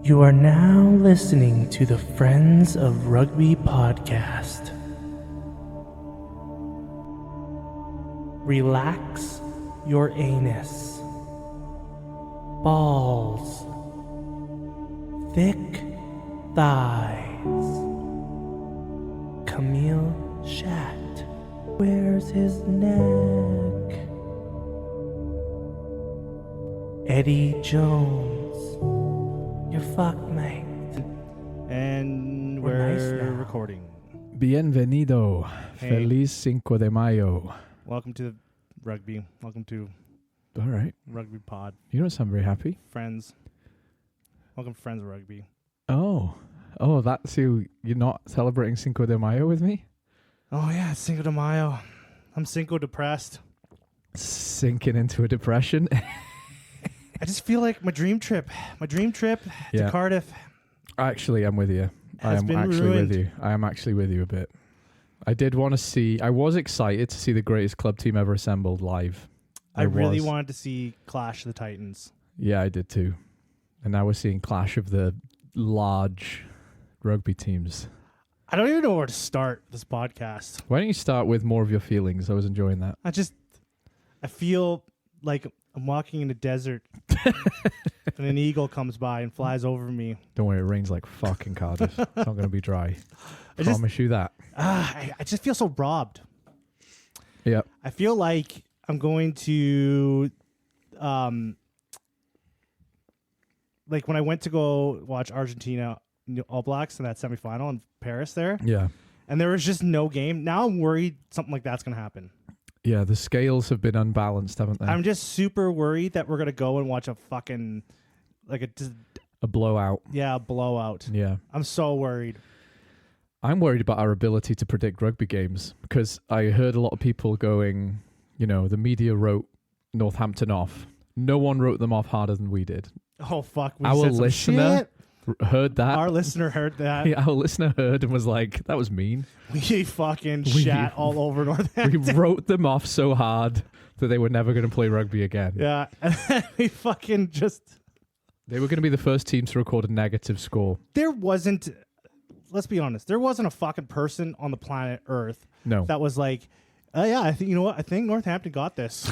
You are now listening to the Friends of Rugby podcast. Relax your anus. Balls. Thick thighs. Camille Shat. Where's his neck? Eddie Jones. You're fucked, mate. And We're nice we're now. recording. Bienvenido. Hey. Feliz Cinco de Mayo. Welcome to rugby. Welcome to All right. Rugby Pod. You don't sound very happy. Friends. Welcome to Friends of Rugby. Oh, that's you. You're not celebrating Cinco de Mayo with me? Oh yeah, it's Cinco de Mayo. I'm Cinco depressed. Sinking into a depression. I just feel like my dream trip to Yeah. Cardiff. Actually, I'm with you. I Has am been actually ruined. with you. I am actually with you a bit. I did want to see. I was excited to see the greatest club team ever assembled live. I really was. wanted to see Clash of the Titans. Yeah, I did too. And now we're seeing clash of the large rugby teams. I don't even know where to start this podcast. Why don't you start with more of your feelings? I was enjoying that. I feel like I'm walking in a desert and an eagle comes by and flies over me. Don't worry, it rains like fucking Cardiff. It's not going to be dry. I just- Promise you that. I just feel so robbed. Yeah. I feel like I'm going to, like when I went to go watch Argentina All Blacks in that semifinal in Paris there, Yeah. and there was just no game. Now I'm worried something like that's going to happen. Yeah, the scales have been unbalanced, haven't they? I'm just super worried that we're going to go and watch a fucking, like A blowout. a blowout. Yeah. I'm so worried. I'm worried about our ability to predict rugby games because I heard a lot of people going, the media wrote Northampton off. No one wrote them off harder than we did. Oh, fuck. We Our said some listener shit. Heard that. Our listener heard that. Yeah, our listener heard and was like, that was mean. We fucking We- shat all over Northampton. We wrote them off so hard that they were never going to play rugby again. Yeah, and then we fucking just... They were going to be the first team to record a negative score. There wasn't... Let's be honest. There wasn't a fucking person on the planet Earth No. that was like, oh yeah, I think, you know what? I think Northampton got this.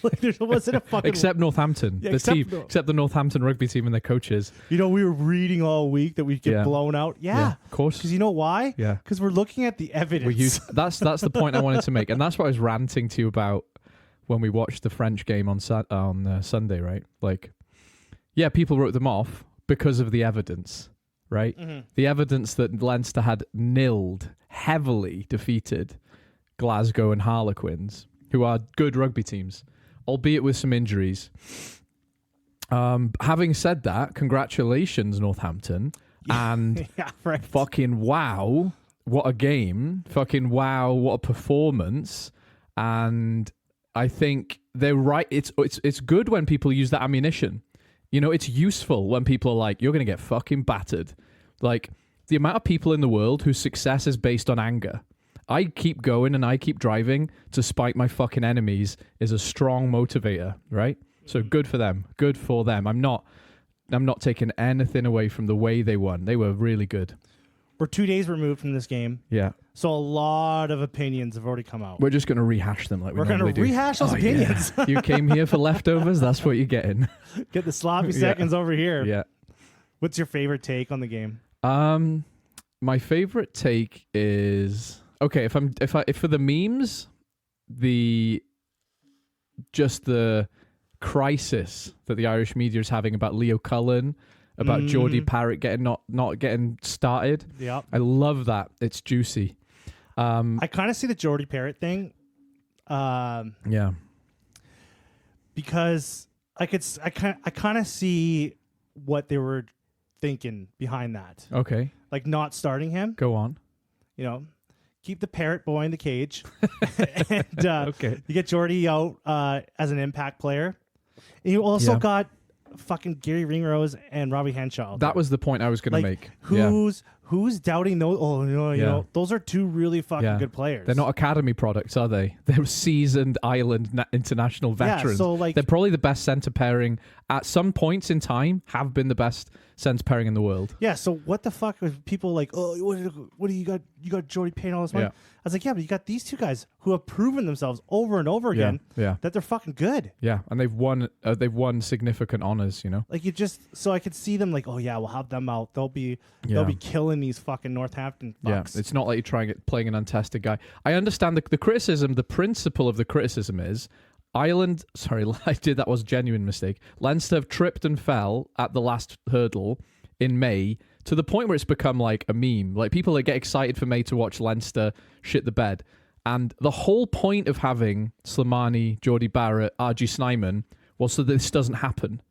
Like, there wasn't a fucking... Except Northampton, Yeah, the except team, the- except the Northampton rugby team and their coaches. we were reading all week that we'd get Yeah. blown out. Yeah. Of course. Because you know why? Yeah. Because we're looking at the evidence. We use that's the point I wanted to make, and that's what I was ranting to you about when we watched the French game on Sunday, right? Like, yeah, people wrote them off because of the evidence, right? Mhm. The evidence that Leinster had heavily defeated Glasgow and Harlequins, who are good rugby teams, albeit with some injuries. Having said that, congratulations, Northampton, and Yeah, right. fucking wow, what a game. Fucking wow, what a performance. And I think they're right. It's good when people use that ammunition. It's useful when people are like, you're going to get fucking battered. Like, the amount of people in the world whose success is based on anger. I keep going and I keep driving to spite my fucking enemies is a strong motivator, right? So good for them. Good for them. I'm not taking anything away from the way they won. They were really good. We're 2 days removed from this game, Yeah. so a lot of opinions have already come out. We're just going to rehash them like We're we going to normally do. rehash those Oh, opinions. yeah. You came here for leftovers. That's what you're getting. Get the sloppy Yeah. seconds over here. Yeah. What's your favorite take on the game? My favorite take is okay. If for the memes, the crisis that the Irish media is having about Leo Cullen, about Geordie Parrott not getting started. Yeah. I love that. It's juicy. I kind of see the Geordie Parrott thing Yeah. because I kind of see what they were thinking behind that. Okay. Like not starting him, Go on. keep the parrot boy in the cage. And Okay. you get Geordie out as an impact player. And you also Yeah. got fucking Gary Ringrose and Robbie Henshaw. That was the point I was going to like make. Yeah. who's doubting those? Oh, you Yeah. know, those are two really fucking Yeah. good players. They're not academy products, are they? They're seasoned Ireland international veterans. so, like- they're probably the best centre pairing at some points in time. Have been the best sense pairing in the world. Yeah, so what the fuck are people like, oh, what do you got? You got Jody paying all this money? Yeah. I was like, yeah, but you got these two guys who have proven themselves over and over again Yeah. that they're fucking good. Yeah, and they've won significant honors, you know. Like so I could see them like, oh yeah, we'll have them out. They'll be killing these fucking Northampton fucks. Yeah, it's not like you're playing an untested guy. I understand the criticism. The principle of the criticism is Ireland. Sorry, that was a genuine mistake. Leinster have tripped and fell at the last hurdle in May to the point where it's become like a meme. Like people that get excited for May to watch Leinster shit the bed. And the whole point of having Slimani, Geordie Barrett, RG Snyman was so that this doesn't happen.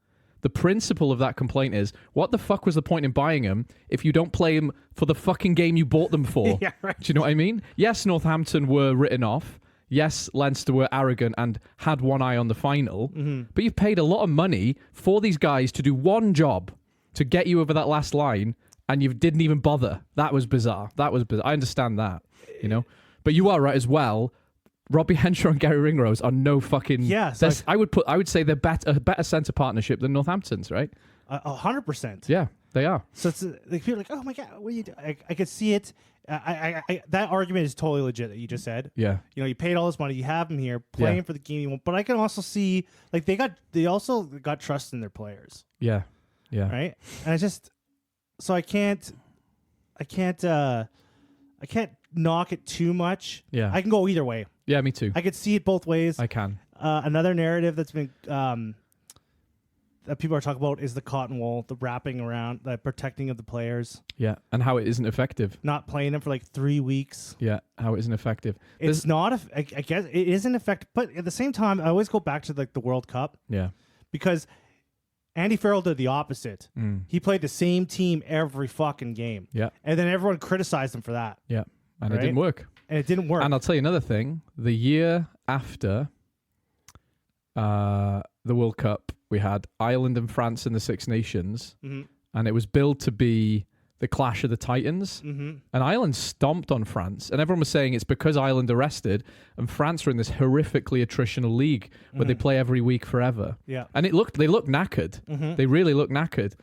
The principle of that complaint is, what the fuck was the point in buying them if you don't play them for the fucking game you bought them for? Yeah, right. Do you know what I mean? Yes, Northampton were written off. Yes, Leinster were arrogant and had one eye on the final. Mm-hmm. But you've paid a lot of money for these guys to do one job to get you over that last line, and you didn't even bother. That was bizarre. I understand that, you know? But you are right as well. Robbie Henshaw and Gary Ringrose are no fucking... Yeah. So I would say they're a better centre partnership than Northampton's, right? 100%. Yeah, they are. So it's like people are like, oh my god, what are you doing? I could see it. That argument is totally legit that you just said. Yeah. You know, you paid all this money, you have them here playing for the game you want, but I can also see like they also got trust in their players. Yeah. Yeah. Right? And I can't knock it too much. Yeah. I can go either way. Yeah, me too. I could see it both ways. I can. Another narrative that's been that people are talking about is the cotton wool, the wrapping around, the protecting of the players. Yeah, and how it isn't effective. Not playing them for like 3 weeks. Yeah, how it isn't effective. It's not. I guess it isn't effective, but at the same time, I always go back to like the World Cup. Yeah. Because Andy Farrell did the opposite. He played the same team every fucking game. Yeah. And then everyone criticized him for that. Yeah, and Right? it didn't work. And it didn't work. And I'll tell you another thing. The year after the World Cup, we had Ireland and France in the Six Nations, and it was billed to be the clash of the Titans. And Ireland stomped on France, and everyone was saying it's because Ireland are rested, and France are in this horrifically attritional league where they play every week forever. Yeah. And they looked knackered. They really looked knackered.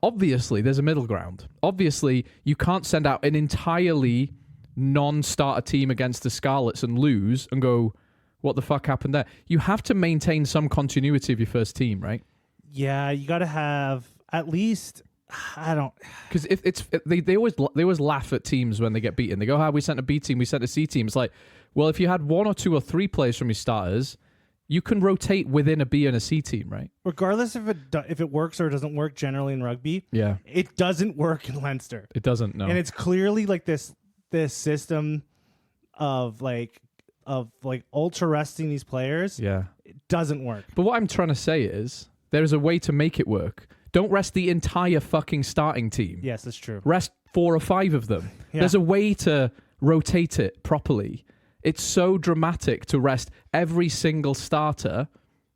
Obviously, there's a middle ground. Obviously, you can't send out an entirely non-starter team against the Scarlets and lose and go, what the fuck happened there? You have to maintain some continuity of your first team, right? Yeah, you got to have at least. I don't, because they always laugh at teams when they get beaten. They go, we sent a B team, we sent a C team. It's like, well, if you had 1 or 2 or 3 players from your starters, you can rotate within a B and a C team, right? regardless if it works or doesn't work generally in rugby, Yeah, it doesn't work in Leinster. it doesn't. No, And it's clearly like this system of ultra resting these players. yeah. It doesn't work. But what I'm trying to say is there's a way to make it work. Don't rest the entire fucking starting team. Yes, that's true. Rest 4 or 5 of them. Yeah. There's a way to rotate it properly. It's so dramatic to rest every single starter,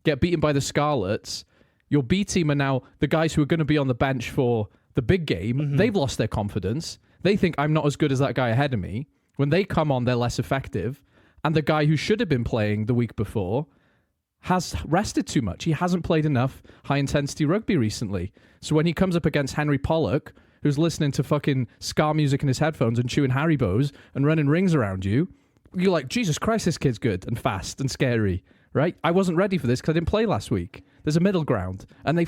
get beaten by the Scarlets. Your B team are now the guys who are going to be on the bench for the big game. They've lost their confidence. They think I'm not as good as that guy ahead of me. When they come on, they're less effective. And the guy who should have been playing the week before has rested too much. He hasn't played enough high-intensity rugby recently. So when he comes up against Henry Pollock, who's listening to fucking ska music in his headphones and chewing Haribos and running rings around you, you're like, Jesus Christ, this kid's good and fast and scary, right? I wasn't ready for this because I didn't play last week. There's a middle ground. And they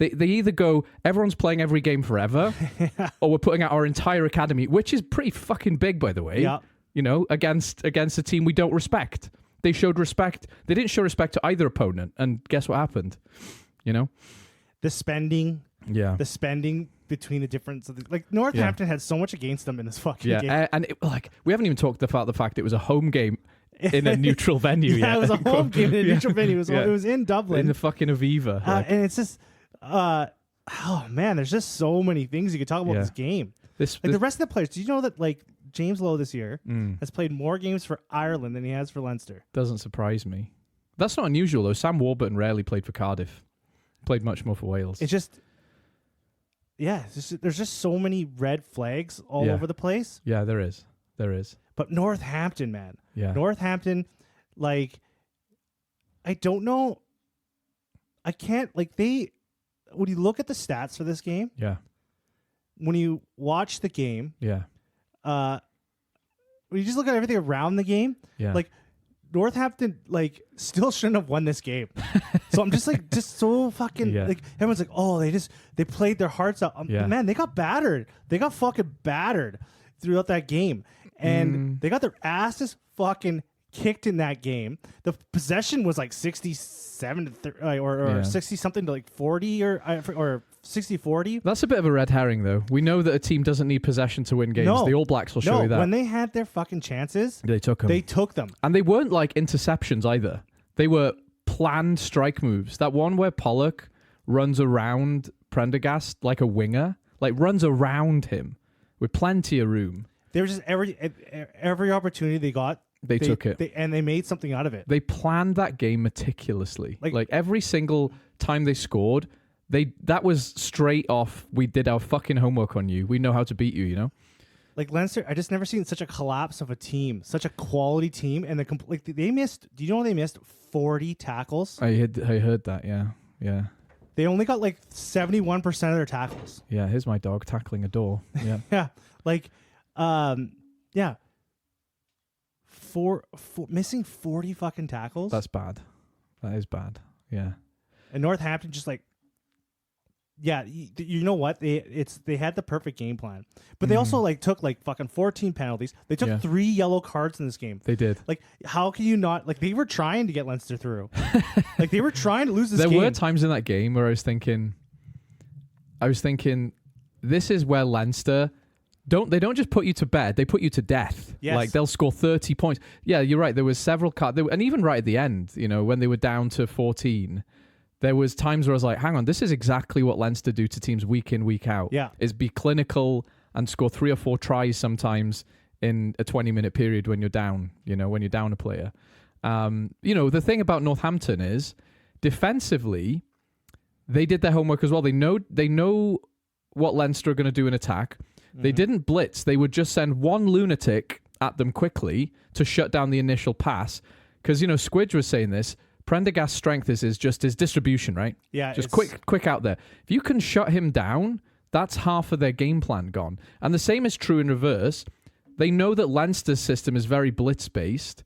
either go, everyone's playing every game forever, or we're putting out our entire academy, which is pretty fucking big, by the way, Yeah. you know, against a team we don't respect. They showed respect. They didn't show respect to either opponent. And guess what happened? You know? The spending Yeah. between the difference of like Northampton had so much against them in this fucking game. Yeah. And we haven't even talked about the fact it was a home game in a neutral venue. Yeah, it was a home game in a neutral venue. It was in Dublin. In the fucking Aviva. And it's just, oh man, there's just so many things you could talk about Yeah. this game. This Like the rest of the players, do you know that like James Lowe this year has played more games for Ireland than he has for Leinster? doesn't surprise me. That's not unusual, though. Sam Warburton rarely played for Cardiff. Played much more for Wales. It's just, yeah, there's just so many red flags all Yeah. over the place. Yeah, there is. But Northampton, man. Yeah. Northampton, like, I don't know. I can't, like, when you look at the stats for this game, Yeah. when you watch the game, Yeah. when you just look at everything around the game, Yeah. like Northampton, like still shouldn't have won this game. So I'm just like, just so fucking Yeah. like everyone's like, oh, they played their hearts out. Yeah. Man, they got battered. They got fucking battered throughout that game, and they got their asses fucking kicked in that game. The possession was like 67 to 30, or Yeah. 60 something to like 40 or 60-40. That's a bit of a red herring, though. We know that a team doesn't need possession to win games. No. The All Blacks will show No, you that. when they had their fucking chances, They took them. they took them. And they weren't like interceptions either. They were planned strike moves. That one where Pollock runs around Prendergast like a winger, like runs around him with plenty of room. There was just every opportunity they got, They took it. and they made something out of it. They planned that game meticulously. Like- Like every single time they scored, that was straight off. We did our fucking homework on you. We know how to beat you. You know. Like Leinster, I just never seen such a collapse of a team, such a quality team, and they missed. Do you know they missed 40 tackles? I heard that. Yeah. Yeah. They only got like 71% of their tackles. Yeah. Here's my dog tackling a door. Yeah. Yeah, like, yeah, missing 40 fucking tackles. That's bad. That is bad. Yeah. And Northampton just like, yeah, you know what? They had the perfect game plan, but they also like took like fucking 14 penalties. They took Yeah. 3 yellow cards in this game. They did. Like, how can you not? Like, they were trying to get Leinster through. Like, they were trying to lose this There game. were times in that game where I was thinking, this is where Leinster they don't just put you to bed, they put you to death. Yes. Like they'll score 30 points. Yeah, you're right. There was several cards, and even right at the end, you know, when they were down to 14, there was times where I was like, hang on, this is exactly what Leinster do to teams week in, week out. Yeah. Is be clinical and score 3 or 4 tries sometimes in a 20-minute period when you're down, you know, when you're down a player. You know, the thing about Northampton is defensively, they did their homework as well. They know what Leinster are going to do in attack. They didn't blitz. They would just send one lunatic at them quickly to shut down the initial pass. Because, you know, Squidge was saying this. Prendergast's strength is just his distribution, right? Yeah, Just it's- quick out there. If you can shut him down, that's half of their game plan gone. And the same is true in reverse. They know that Leinster's system is very blitz-based.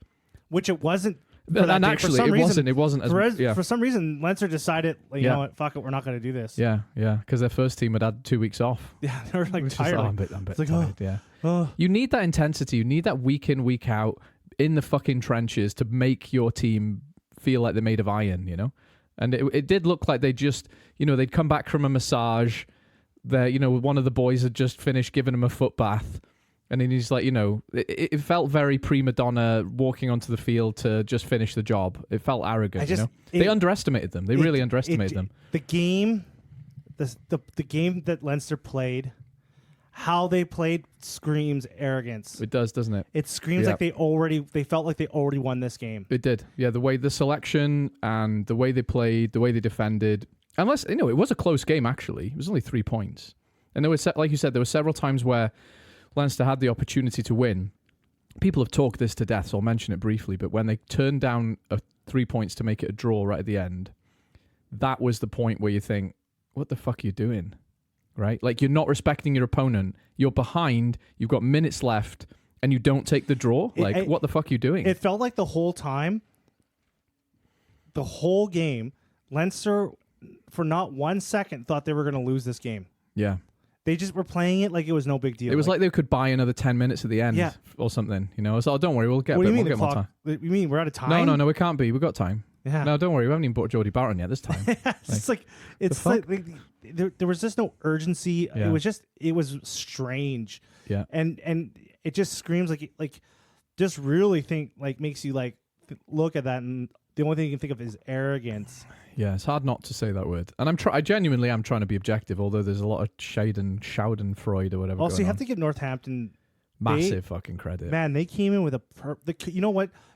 which it wasn't. for And that day. For actually, some it reason- wasn't as... For some reason, Leinster decided, like, you Yeah. know what, fuck it, we're not going to do this. Yeah, because their first team had 2 weeks off. Yeah, they were like Which is, tired. I'm a Like, bit it's like, tired, yeah. oh, You need that intensity. You need that week in, week out in the fucking trenches to make your team feel like they're made of iron, you know? And it did look like they just, you know, they'd come back from a massage. You know, one of the boys had just finished giving him a foot bath. And then he's like, you know, it felt very prima donna walking onto the field to just finish the job. It felt arrogant, you know? They underestimated them. They really underestimated them. The game, the game that Leinster played, how they played screams arrogance. It does, doesn't it? It screams Yeah. like they felt like they already won this game. It did. Yeah, the selection and the way they played, the way they defended. Unless, you know, it was a close game, actually. It was only 3 points. And there was, like you said, there were several times where Leinster had the opportunity to win. People have talked this to death, so I'll mention it briefly. But when they turned down 3 points to make it a draw right at the end, that was the point where you think, what the fuck are you doing? Right? Like, you're not respecting your opponent. You're behind. You've got minutes left, and you don't take the draw. Like, what the fuck are you doing? It felt like the whole time, the whole game, Leinster, for not 1 second, thought they were going to lose this game. Yeah. They just were playing it like it was no big deal. It was like they could buy another 10 minutes at the end Yeah. or something. You know, so don't worry, we'll get What a do you bit mean more the time. clock? You mean we're out of time? No, we can't be. We've got time. Yeah. No, don't worry. We haven't even bought Jodie Barton yet this time. It's like it's fuck? like there was just no urgency. Yeah. It was strange. Yeah. And it just screams like just really think like makes you like look at that, and the only thing you can think of is arrogance. Yeah, it's hard not to say that word. And I genuinely am trying to be objective, although there's a lot of Schadenfreude or whatever. Also, going you have on. to give Northampton Massive fucking credit. Man, they came in with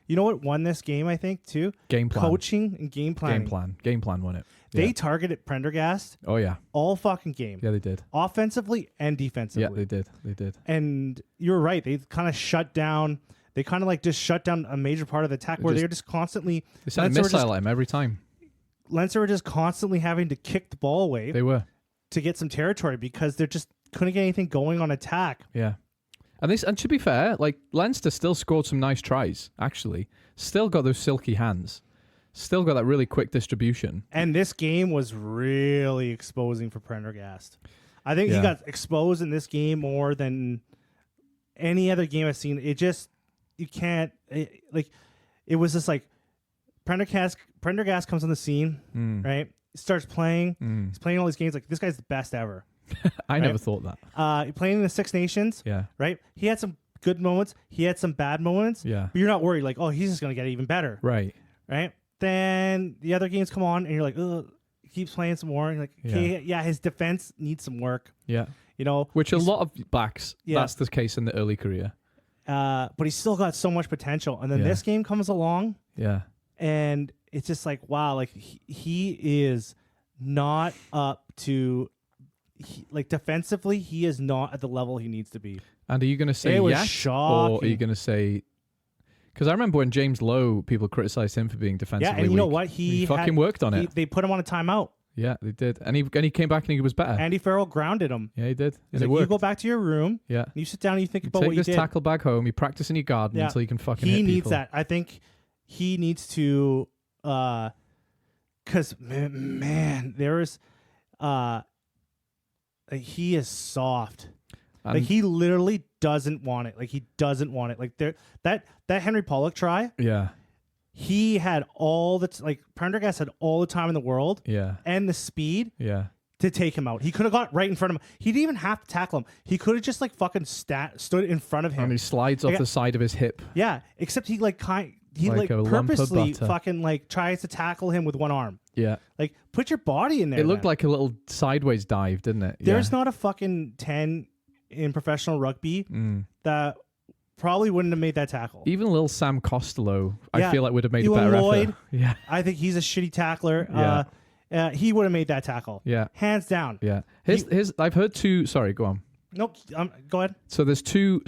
you know what won this game, I think, too? Game plan. Coaching and game planning. Game plan won it. They Yeah. targeted Prendergast Oh yeah. all fucking game. Yeah, they did. Offensively and defensively. Yeah, they did. They did. And you're right. They kind of shut down. They kind of like just shut down a major part of the attack where just- they were just constantly. They sent a Leinster were missile at him every time. Leinster were just constantly having to kick the ball away They were. to get some territory because they just couldn't get anything going on attack. Yeah. And to be fair, like Leinster still scored some nice tries, actually. Still got those silky hands. Still got that really quick distribution. And this game was really exposing for Prendergast. I think he got exposed in this game more than any other game I've seen. It just, you can't, it was just like Prendergast comes on the scene, right? He starts playing. He's playing all these games like this guy's the best ever. I never thought that. Playing in the Six Nations, right? He had some good moments. He had some bad moments. Yeah. But you're not worried like, oh, he's just going to get even better. Right. Right? Then the other games come on and you're like, ugh, he keeps playing some more. And you're like, okay, his defense needs some work. Yeah. You know, which a lot of backs, that's the case in the early career. But he's still got so much potential. And then this game comes along. Yeah. And it's just like, wow, like he is not up to, like defensively, he is not at the level he needs to be. And are you going to say yes? Shocking. Or are you going to say... Because I remember when James Lowe, people criticized him for being defensively weak. Yeah, and you know weak. what? He fucking worked on it. They put him on a timeout. Yeah, they did. And he came back and he was better. Andy Farrell grounded him. Yeah, he did. He's and like, it you go back to your room. Yeah. You sit down and you think you about take what you did. this tackle back home. You practice in your garden until you can fucking hit people. He needs that. I think he needs to... Because, man, there's... he is soft. Like he literally doesn't want it. Like he doesn't want it. Like that Henry Pollock try. Yeah. He had all the Prendergast had all the time in the world. Yeah. And the speed. Yeah. To take him out. He could have got right in front of him. He didn't even have to tackle him. He could have just like fucking stood in front of him. And he slides off the side of his hip. Yeah. Except he like a purposely fucking like tries to tackle him with one arm. Yeah. Like put your body in there. It looked like a little sideways dive, didn't it? There's not a fucking 10 in professional rugby that probably wouldn't have made that tackle. Even little Sam Costello, I feel like would have made a better Lloyd, effort. Yeah. I think he's a shitty tackler. Yeah. He would have made that tackle. Yeah. Hands down. Yeah. I've heard two. Sorry, go on. Nope. Go ahead. So there's two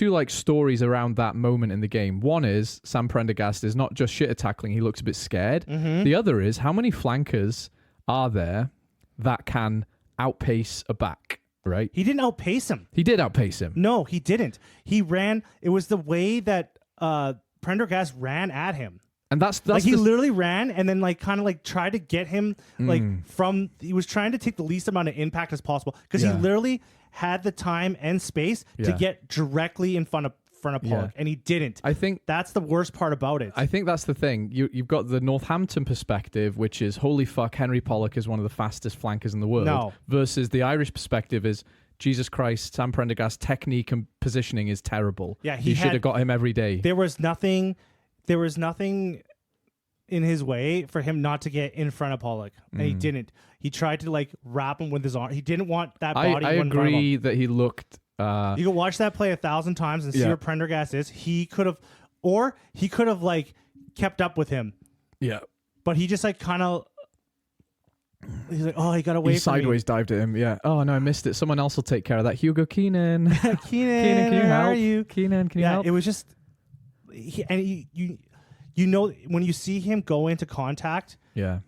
like stories around that moment in the game. One is Sam Prendergast is not just shit at tackling; he looks a bit scared. Mm-hmm. The other is how many flankers are there that can outpace a back? Right? He didn't outpace him. He did outpace him. No, he didn't. He ran. It was the way that Prendergast ran at him. And that's like he literally ran and then like kind of like tried to get him like from. He was trying to take the least amount of impact as possible because he literally had the time and space to get directly in front of Pollock, and he didn't. I think that's the worst part about it. I think that's the thing. You've got the Northampton perspective, which is holy fuck, Henry Pollock is one of the fastest flankers in the world. No. Versus the Irish perspective is Jesus Christ, Sam Prendergast's technique and positioning is terrible. Yeah, he should have got him every day. There was nothing in his way for him not to get in front of Pollock, and he didn't. He tried to like wrap him with his arm. He didn't want that body. I agree that he looked. You can watch that play 1,000 times and see where Prendergast is. He could have like kept up with him. Yeah, but he just like kind of. He's like, oh, he got away. He sideways dived at him. Yeah. Oh no, I missed it. Someone else will take care of that. Hugo Keenan. Keenan, can you help? Are you? Keenan, can you help? It was just, you know, when you see him go into contact,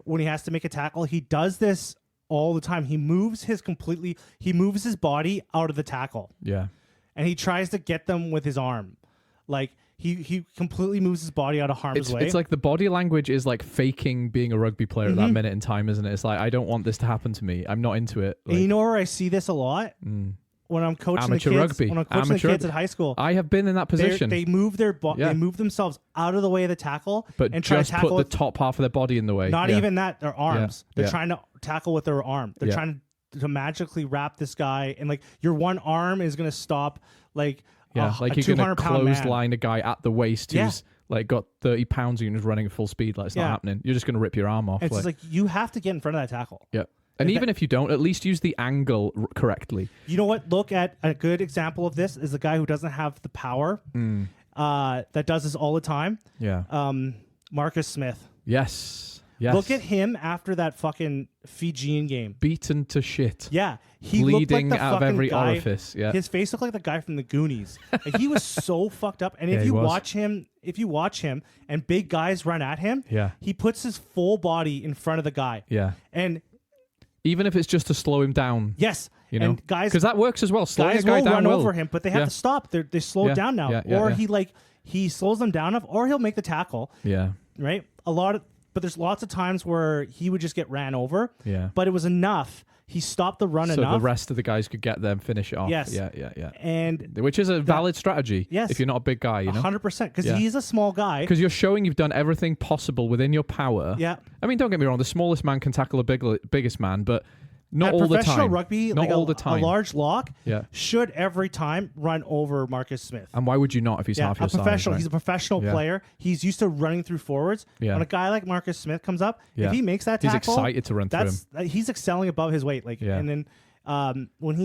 when he has to make a tackle, he does this all the time. He moves his body out of the tackle. Yeah. And he tries to get them with his arm. Like he completely moves his body out of harm's way. It's like the body language is like faking being a rugby player at that minute in time, isn't it? It's like, I don't want this to happen to me. I'm not into it. Like, and you know where I see this a lot? When I'm coaching amateur the kids, rugby. when I'm coaching the kids at high school, I have been in that position. They move they move themselves out of the way of the tackle, but and try just to tackle put the top half of their body in the way. Not even that, their arms. Yeah. They're trying to tackle with their arm. They're trying to magically wrap this guy, and like your one arm is gonna stop like like a you're gonna 200-pound clothesline a guy at the waist who's like got 30 pounds and you're just running at full speed. Like it's not happening. You're just gonna rip your arm off. It's just like you have to get in front of that tackle. Yeah. And even if you don't, at least use the angle correctly. You know what? Look at a good example of this is a guy who doesn't have the power that does this all the time. Yeah. Marcus Smith. Yes. Yes. Look at him after that fucking Fijian game. Beaten to shit. Yeah, he Bleeding looked like the out of fucking every guy. orifice. Yeah. His face looked like the guy from the Goonies. Like, he was so fucked up. And Yeah, if he you was. watch him, and big guys run at him, Yeah. he puts his full body in front of the guy. Yeah. And Even if it's just to slow him down. yes, You know, and guys because that works as well. Slowing guys a guy will down run will. over him, but they have Yeah. to stop. They slow Yeah, down now, yeah, yeah, or yeah. he slows them down enough, or he'll make the tackle. Yeah. Right, but there's lots of times where he would just get ran over. Yeah. But it was enough. He stopped the run So enough. the rest of the guys could get there and finish it off. Yes. Yeah, yeah, yeah. And Which is a valid strategy. Yes. If you're not a big guy, you know. 100%, because Yeah. he's a small guy. Because you're showing you've done everything possible within your power. Yeah. I mean, don't get me wrong. The smallest man can tackle the biggest man, but not At all the time. professional rugby, not like all the time. a large lock Yeah. should every time run over Marcus Smith. And why would you not if he's Yeah, half a your size? professional. Right? He's a professional Yeah. player. He's used to running through forwards. Yeah. When a guy like Marcus Smith comes up, Yeah. if he makes that He's tackle, excited to run through him. he's excelling above his weight. Like, Yeah. and then when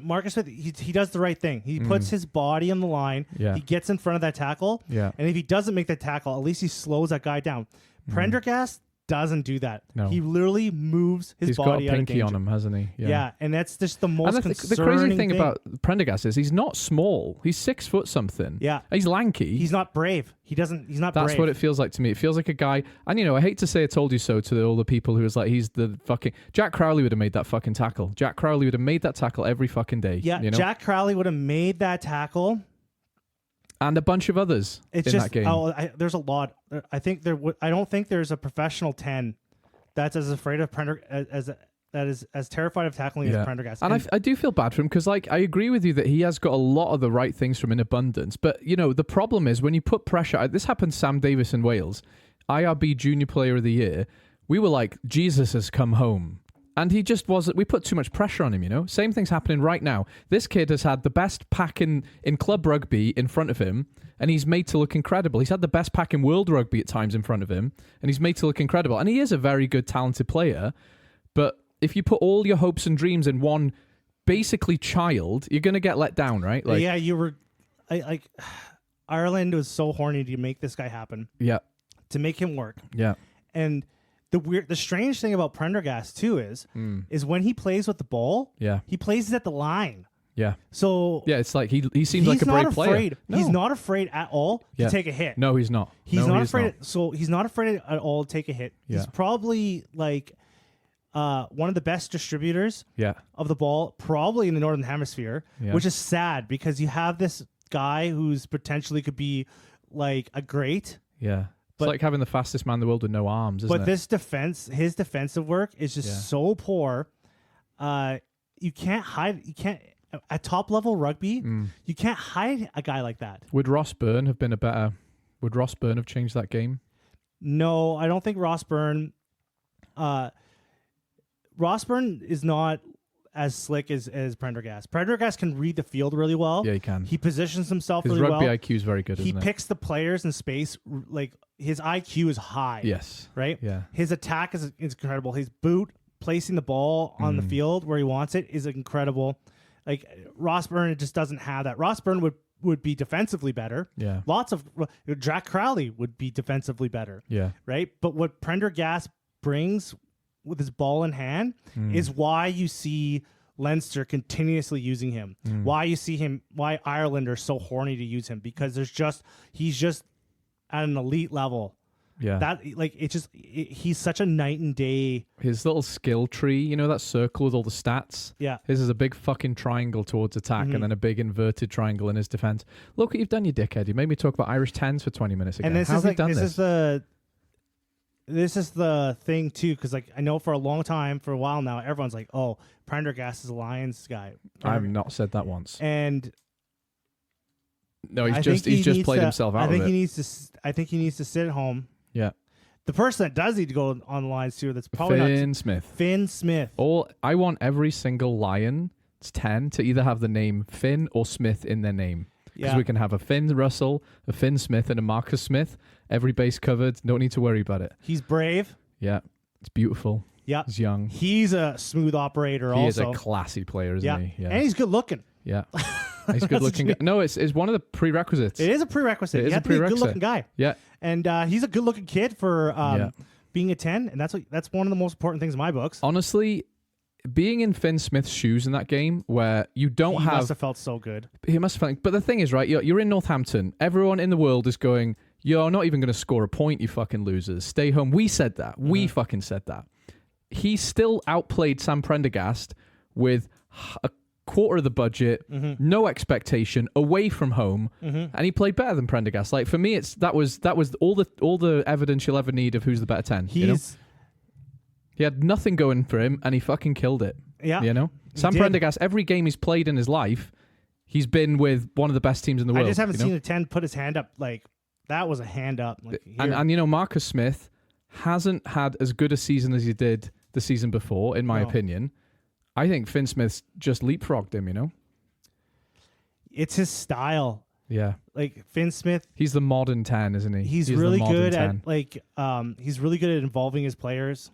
Marcus Smith, he does the right thing. He puts his body on the line. Yeah. He gets in front of that tackle. Yeah. And if he doesn't make that tackle, at least he slows that guy down. Prendergast doesn't do that. No. He literally moves his He's got body a out of pinky danger. on him, hasn't he? Yeah, and that's just the most And concerning the crazy thing about Prendergast is he's not small. He's 6 foot something. Yeah. He's lanky. he's not brave. He's not That's brave. what it feels like to me. It feels like a guy, and you know, I hate to say I told you so to all the people who was like, he's the fucking Jack Crowley would have made that fucking tackle. Jack Crowley would have made that tackle every fucking day. Yeah, you know? Jack Crowley would have made that tackle. And a bunch of others It's in just that game. there's a lot. I think I don't think there's a professional 10 that's as afraid of that is as terrified of tackling as Prendergast. And I do feel bad for him because, like, I agree with you that he has got a lot of the right things from in abundance. But, you know, the problem is when you put pressure, this happened to Sam Davis in Wales, IRB Junior Player of the Year. We were like, Jesus has come home. And he just wasn't, we put too much pressure on him, you know? Same thing's happening right now. This kid has had the best pack in club rugby in front of him, and he's made to look incredible. He's had the best pack in world rugby at times in front of him, and he's made to look incredible. And he is a very good, talented player. But if you put all your hopes and dreams in one basically child, you're going to get let down, right? Like, yeah, you were like Ireland was so horny to make this guy happen, yeah, to make him work. yeah. And the strange thing about Prendergast too is when he plays with the ball, Yeah. he plays it at the line. Yeah. So Yeah, it's like he seems he's like a not brave player. afraid. No. He's not afraid at all to Yeah. take a hit. No, he's not. He's No, not he is afraid. So he's not afraid at all to take a hit. He's Yeah. probably like one of the best distributors Yeah. of the ball, probably in the Northern Hemisphere, Yeah. which is sad because you have this guy who's potentially could be like a great. Yeah. But- It's like having the fastest man in the world with no arms, isn't But it? his defensive work is just Yeah. so poor. You can't at top level rugby. Mm. You can't hide a guy like that. Would Ross Byrne have been would Ross Byrne have changed that game? No, I don't think Ross Byrne. Ross Byrne is not as slick as Prendergast. Prendergast can read the field really well. Yeah, he can. He positions himself His really rugby well. IQ is very good, He isn't picks the players in space. Like his IQ is high. it? Yes. Right. Yeah. His attack is incredible. His boot placing the ball on the field where he wants it is incredible. Like Ross Byrne just doesn't have that. Ross Byrne would be defensively better. Yeah. Lots of Jack Crowley would be defensively better. Yeah. Right. But what Prendergast brings with his ball in hand is why you see Leinster continuously using him. Why Ireland are so horny to use him, because he's just at an elite level. Yeah. That he's such a night and day. His little skill tree, you know, that circle with all the stats? Yeah. His is a big fucking triangle towards attack and then a big inverted triangle in his defense. Look what you've done, you dickhead. You made me talk about Irish 10s for 20 minutes again. And How have you done this? This is the thing too, because like I know for a long time, for a while now, everyone's like, "Oh, Prendergast is a Lions guy." I've not said that once. And No, I he's think he just needs played to- himself out I think of he it. needs to. I think he needs to sit at home. Yeah. The person that does need to go on the Lions too, that's probably Finn not Smith. Finn Smith. I want every single Lion, it's 10, to either have the name Finn or Smith in their name. Because Yeah. we can have a Finn Russell, a Finn Smith, and a Marcus Smith. Every base covered. Don't need to worry about it. He's brave. Yeah. It's beautiful. Yeah. He's young. He's a smooth operator. He also, is a classy player, isn't yeah. he? Yeah. And he's good looking. Yeah. He's good looking. No, it's one of the prerequisites. It is a prerequisite. It You is have a to be a prerequisite. good-looking guy. Yeah. And he's a good-looking kid for being a 10, and that's one of the most important things in my books. Honestly, being in Finn Smith's shoes in that game where you don't He have... must have felt so good. He must have felt... But the thing is, right, you're in Northampton. Everyone in the world is going, you're not even going to score a point, you fucking losers. Stay home. We said that. We fucking said that. He still outplayed Sam Prendergast with a quarter of the budget, no expectation, away from home, and he played better than Prendergast. Like, for me, that was all the evidence you'll ever need of who's the better 10. He had nothing going for him, and he fucking killed it. Yeah. You know? Sam Prendergast, every game he's played in his life, he's been with one of the best teams in the world. I just haven't seen a 10 put his hand up. Like, that was a hand up. Like, and you know, Marcus Smith hasn't had as good a season as he did the season before, in my opinion. I think Finn Smith's just leapfrogged him, you know? It's his style. Yeah. Like, Finn Smith. He's the modern 10, isn't he? He's really good at, like, he's really good at involving his players.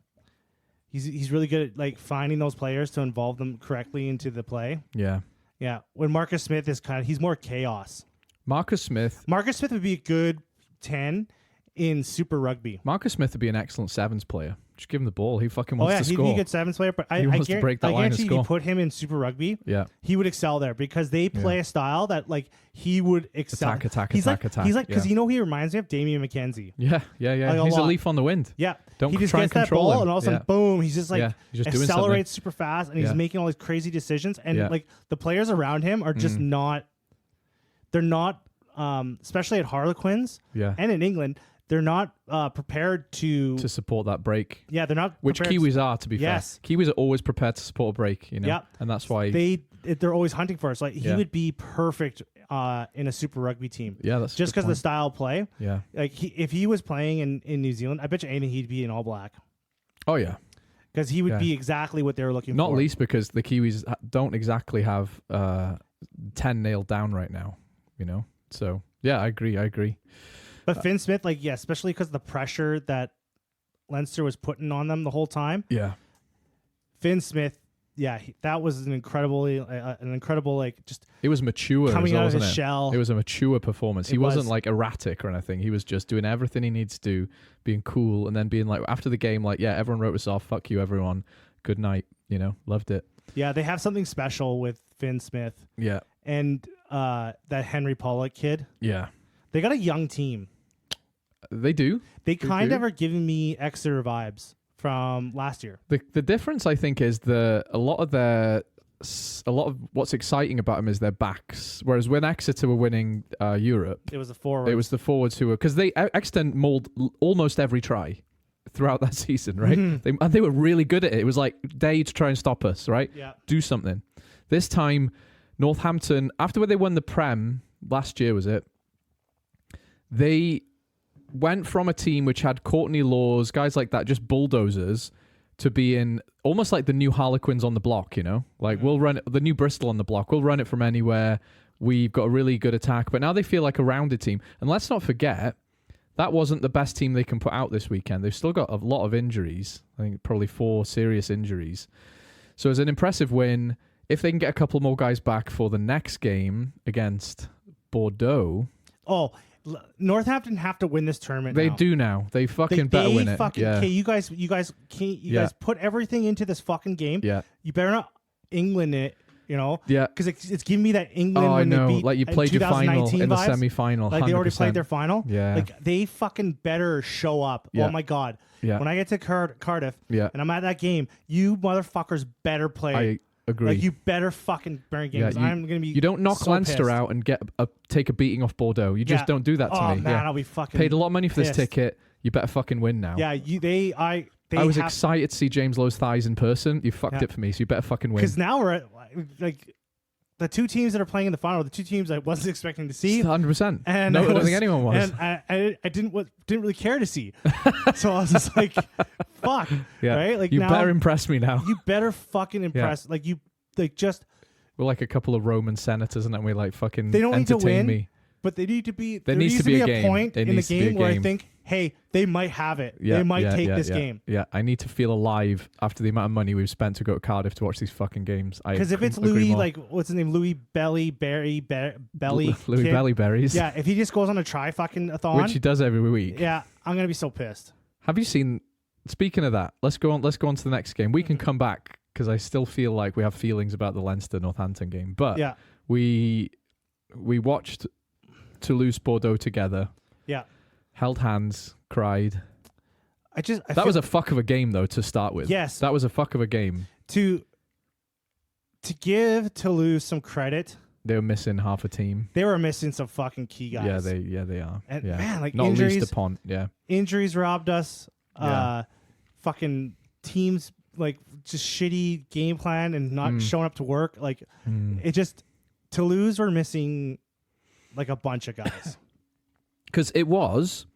He's really good at, like, finding those players to involve them correctly into the play. Yeah. Yeah. When Marcus Smith is he's more chaos. Marcus Smith would be a good 10 in Super Rugby. Marcus Smith would be an excellent sevens player. Just give him the ball. He fucking wants to score. He'd be a good sevens player, but I wants to break that line and guarantee if score. you put him in Super Rugby, he would excel there because they play a style that, like, he would excel. Attack. He's like, because you know, he reminds me of Damian McKenzie. Yeah. Like, He's a leaf on the wind. Yeah. Don't he just try gets and that control ball him. and all of a sudden, boom, he's just like he's just doing accelerates super fast and he's Yeah. making all these crazy decisions. And Yeah. like the players around him are just they're not, especially at Harlequins and in England, they're not prepared to support that break. Yeah, they're not. Which Kiwis are, to be fair. Yes. Kiwis are always prepared to support a break, you know? Yeah. And that's why... They're always hunting for us. Like, he would be perfect in a Super Rugby team. Yeah, that's just because of the style of play. Yeah. Like, if he was playing in New Zealand, I bet you anything he'd be in All Black. Oh, yeah. Because he would be exactly what they were looking for. Not least because the Kiwis don't exactly have 10 nailed down right now, you know? So, yeah, I agree. But Finn Smith, like, especially because of the pressure that Leinster was putting on them the whole time. Yeah. Finn Smith, that was an incredible, like, just... It was mature coming out of his wasn't it? shell. It was a mature performance. He wasn't, like, erratic or anything. He was just doing everything he needs to do, being cool, and then being, like, after the game, like, yeah, everyone wrote us off. Fuck you, everyone. Good night. You know? Loved it. Yeah, they have something special with Finn Smith. Yeah. And that Henry Pollock kid. Yeah. They got a young team. They do. They kind of are giving me Exeter vibes from last year. The difference, I think, is a lot of what's exciting about them is their backs. Whereas when Exeter were winning Europe, it was the forwards. It was the forwards who were, because Exeter mauled almost every try throughout that season, right? And they were really good at it. It was like day to try and stop us, right? Yeah. Do something. This time, Northampton, after when they won the Prem last year, was it? They went from a team which had Courtney Laws, guys like that, just bulldozers, to being almost like the new Harlequins on the block, you know? Like, we'll run it, the new Bristol on the block. We'll run it from anywhere. We've got a really good attack. But now they feel like a rounded team. And let's not forget, that wasn't the best team they can put out this weekend. They've still got a lot of injuries. I think probably 4 serious injuries. So it's an impressive win. If they can get a couple more guys back for the next game against Bordeaux... Oh, Northampton have to win this tournament. They do now. They fucking better win it. Okay, you guys put everything into this fucking game. Yeah. You better not England it, you know? Yeah. Because it's giving me that England I when know. they beat Like, you played your final in the vibes. semi-final. Like, 100%. they already played their final. Yeah. Like, they fucking better show up. Yeah. Oh, my God. Yeah. When I get to Cardiff Yeah. and I'm at that game, you motherfuckers better play. I agree. Like, you better fucking burn games. I'm going to be You don't knock so Leinster pissed. out and take a beating off Bordeaux. You just don't do that to me. Oh, man, I'll be fucking Paid a lot of money for this pissed. ticket. You better fucking win now. Yeah, I was excited to see James Lowe's thighs in person. You fucked it for me, so you better fucking win. Because now we're at, like, the 2 teams that are playing in the final, the 2 teams I wasn't expecting to see. 100%. And no, I don't think anyone was. And I didn't really care to see. So I was just like, fuck. Yeah. Right? Like, you now, better impress me now. You better fucking impress. Like, just... We're like a couple of Roman senators, and we like fucking they don't need to entertain win, me. But they need to be... There needs to be a game. point in the game where I think hey, they might have it. They might take this game. Yeah, I need to feel alive after the amount of money we've spent to go to Cardiff to watch these fucking games. Because if it's Louis, like, what's his name? Louis Belly Berry Belly. Louis kid. Belly Berries. Yeah, if he just goes on a try-fucking-a-thon. Which he does every week. Yeah, I'm going to be so pissed. Have you seen... Speaking of that, let's go on to the next game. We can come back because I still feel like we have feelings about the Leinster-Northampton game. But yeah. we watched Toulouse Bordeaux together. Yeah. Held hands, cried. That was a fuck of a game though to start with. Yes. That was a fuck of a game. To give Toulouse some credit, they were missing half a team. They were missing some fucking key guys. Yeah, they are. And yeah. man, like not injuries, least Dupont. Yeah. Injuries robbed us. Yeah. Fucking teams like just shitty game plan and not showing up to work. Like it just Toulouse were missing like a bunch of guys. Because it was,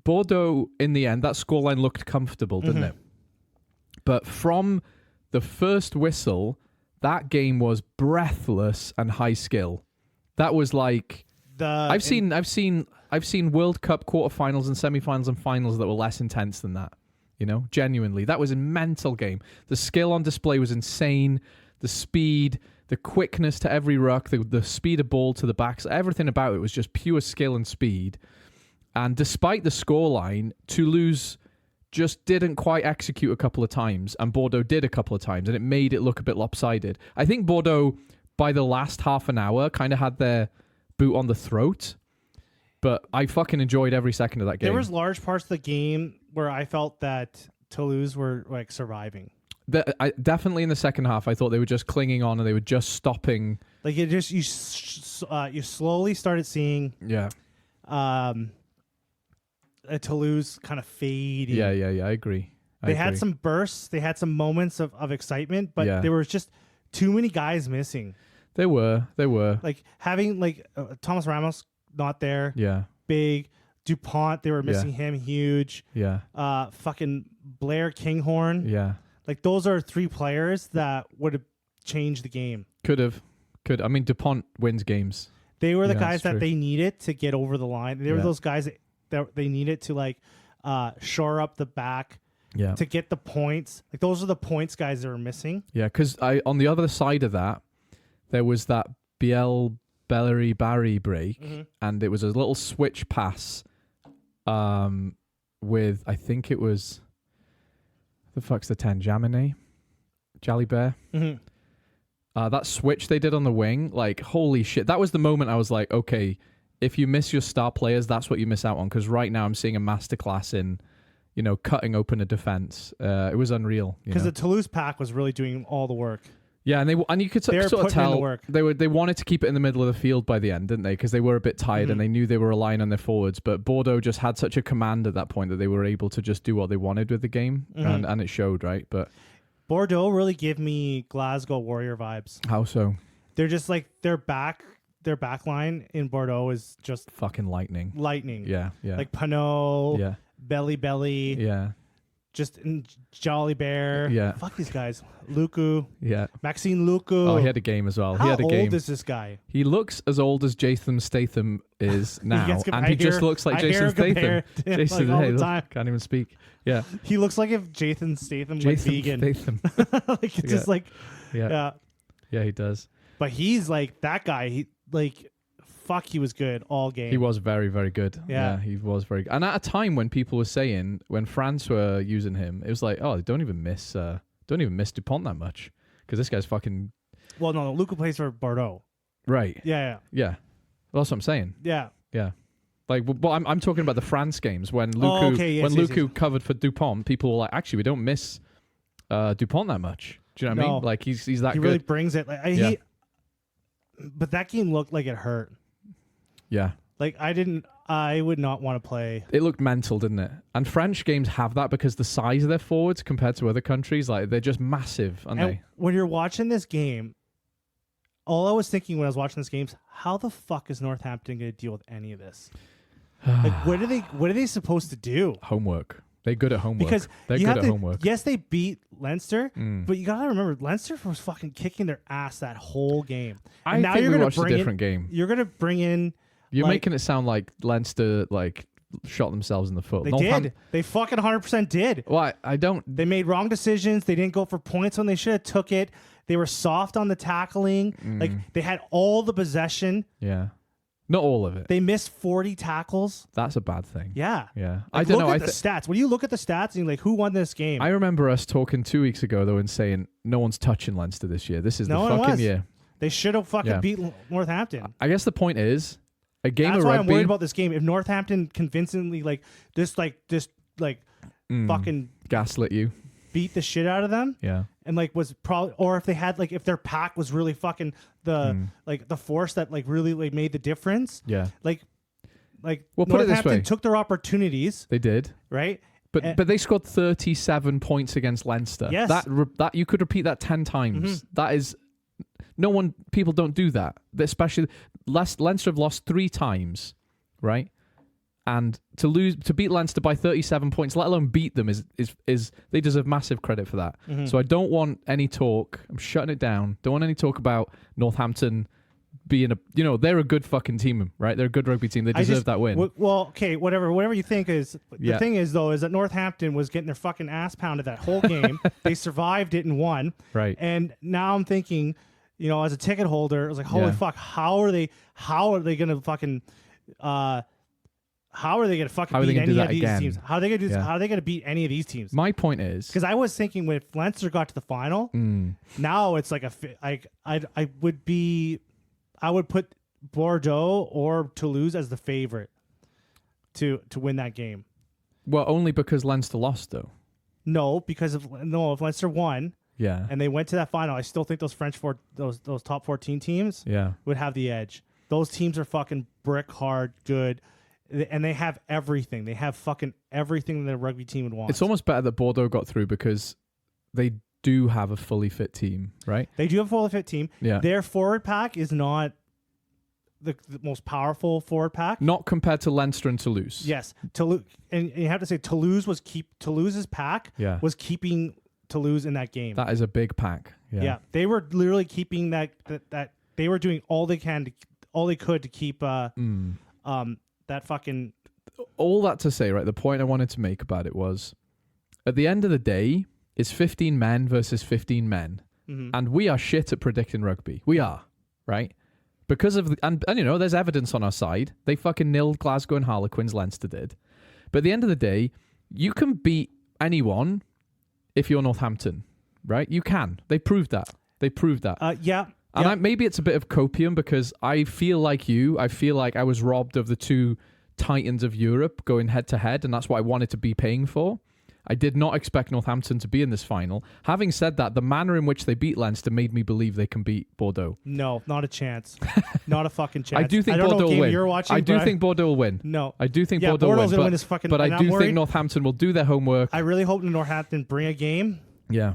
Bordeaux in the end, that scoreline looked comfortable, didn't it? But from the first whistle, that game was breathless and high skill. That was like I've seen World Cup quarterfinals and semifinals and finals that were less intense than that. Genuinely, that was a mental game. The skill on display was insane. The speed, the quickness to every ruck, the speed of ball to the backs, everything about it was just pure skill and speed. And despite the scoreline, Toulouse just didn't quite execute a couple of times, and Bordeaux did a couple of times, and it made it look a bit lopsided. I think Bordeaux, by the last half an hour, kind of had their boot on the throat, but I fucking enjoyed every second of that game. There was large parts of the game where I felt that Toulouse were like surviving. Definitely in the second half, I thought they were just clinging on and they were just stopping. Like you slowly started seeing, Toulouse kind of fade. Yeah. I agree. They had some bursts, they had some moments of excitement, but there was just too many guys missing. They were like having Thomas Ramos not there. Yeah, big Dupont. They were missing him. Huge. Yeah. Fucking Blair Kinghorn. Yeah. Like those are three players that would have changed the game. Could. I mean, Dupont wins games. They were the guys that they needed to get over the line. They were those guys that they needed to shore up the back. Yeah. To get the points. Like those are the points guys that were missing. Yeah, because on the other side of that, there was that Biel Bellery Barry break, and it was a little switch pass with, I think it was, the fuck's the 10? Jalibert? That switch they did on the wing, like, holy shit. That was the moment I was like, okay, if you miss your star players, that's what you miss out on, because right now I'm seeing a masterclass in, cutting open a defense. It was unreal. Because the Toulouse pack was really doing all the work. Yeah, and you could sort of tell they wanted to keep it in the middle of the field by the end, didn't they? Because they were a bit tired and they knew they were relying on their forwards. But Bordeaux just had such a command at that point that they were able to just do what they wanted with the game, and it showed, right? But Bordeaux really gave me Glasgow Warrior vibes. How so? They're just like their back line in Bordeaux is just fucking lightning. Yeah. Like Panot. Yeah. Belly. Yeah. Just Jolly Bear. Yeah. Fuck these guys. Luku. Yeah. Maxine Luku. Oh, he had a game as well. How he had a game. old is this guy? He looks as old as Jason Statham is now. He just looks like Jason Statham. Jason, all the time. Can't even speak. Yeah. He looks like if Jason Statham went vegan. Statham. Like it's just like Yeah, he does. But he's like that guy. He he was good all game. He was very, very good. Yeah, he was very good. And at a time when people were saying, when France were using him, it was like, oh, don't even miss Dupont that much, because this guy's fucking. Well, no, Luka plays for Bordeaux. Right. Yeah. Well, that's what I'm saying. Yeah. Like, but I'm talking about the France games when Luku covered for Dupont. People were like, actually, we don't miss Dupont that much. Do you know what I mean? Like he's that good. He really brings it. But that game looked like it hurt. Yeah. Like I would not want to play. It looked mental, didn't it? And French games have that because the size of their forwards compared to other countries, like they're just massive, aren't they? When you're watching this game, all I was thinking when I was watching this game is, how the fuck is Northampton going to deal with any of this? Like, what are they supposed to do? Homework. They're good at homework. Because they're good at homework. Yes, they beat Leinster, but you gotta remember Leinster was fucking kicking their ass that whole game. And now you're gonna watch a different game. You're gonna bring in. You're making it sound like Leinster shot themselves in the foot. They did. They fucking 100% did. Well, I don't. They made wrong decisions. They didn't go for points when they should have took it. They were soft on the tackling. Like, they had all the possession. Yeah. Not all of it. They missed 40 tackles. That's a bad thing. Yeah. Yeah. Like, I don't know. Look at the stats. When you look at the stats and you're like, who won this game? I remember us talking 2 weeks ago, though, and saying no one's touching Leinster this year. This is No the one fucking was. year. They should have fucking Yeah. beat Northampton. I guess the point is, a game That's of why rugby. I'm worried about this game. If Northampton convincingly fucking gaslit you. beat the shit out of them, Yeah. and like was probably, or if they had like, if their pack was really fucking the force that like really like made the difference, Yeah. like Well, put it this Northampton way. took their opportunities, They did. right? But they scored 37 points against Leinster. Yes. That you could repeat that 10 times. That is people don't do that. Especially Leinster have lost 3 times, right? And to beat Leinster by 37 points, let alone beat them, is they deserve massive credit for that. So I don't want any talk. I'm shutting it down. Don't want any talk about Northampton being they're a good fucking team, right? They're a good rugby team. They deserve that win. Well, okay, whatever you think is. Yeah. The thing is, though, is that Northampton was getting their fucking ass pounded that whole game. They survived it and won. Right. And now I'm thinking, as a ticket holder, I was like, holy Yeah. fuck, how are they gonna fucking How are they beat gonna any do of that these again? teams? How are they gonna do this? Yeah. How are they gonna beat any of these teams? My point is, Because I was thinking when Leinster got to the final, now it's like I would put Bordeaux or Toulouse as the favorite to win that game. well, only because Leinster lost, though. No, because if Leinster won Yeah. and they went to that final, I still think those those top 14 teams Yeah. would have the edge. Those teams are fucking brick hard good, and they have everything. They have fucking everything that a rugby team would want. It's almost better that Bordeaux got through because they do have a fully fit team, right? They do have a fully fit team. Yeah. Their forward pack is not the most powerful forward pack. Not compared to Leinster and Toulouse. Yes, Toulouse, and you have to say Toulouse's pack Yeah. was keeping Toulouse in that game. That is a big pack. Yeah. Yeah, they were literally keeping that they were doing all they could to keep that fucking. All that to say, right, the point I wanted to make about it was, at the end of the day, it's 15 men versus 15 men. And we are shit at predicting rugby. We are, right? Because of and there's evidence on our side. They fucking nilled Glasgow and Harlequins, Leinster did. But at the end of the day, you can beat anyone if you're Northampton, right? You can. They proved that. Yeah. And maybe it's a bit of copium because I feel like I feel like I was robbed of the 2 titans of Europe going head to head, and that's what I wanted to be paying for. I did not expect Northampton to be in this final. Having said that, the manner in which they beat Leinster made me believe they can beat Bordeaux. No, not a chance. Not a fucking chance. I do think don't know Bordeaux what will game win. You're watching, I do but think Bordeaux will win. No. I do think Yeah, Bordeaux Bordeaux's will gonna win. win this fucking- But I and I'm do worried- think Northampton will do their homework. I really hope Northampton bring a game. Yeah.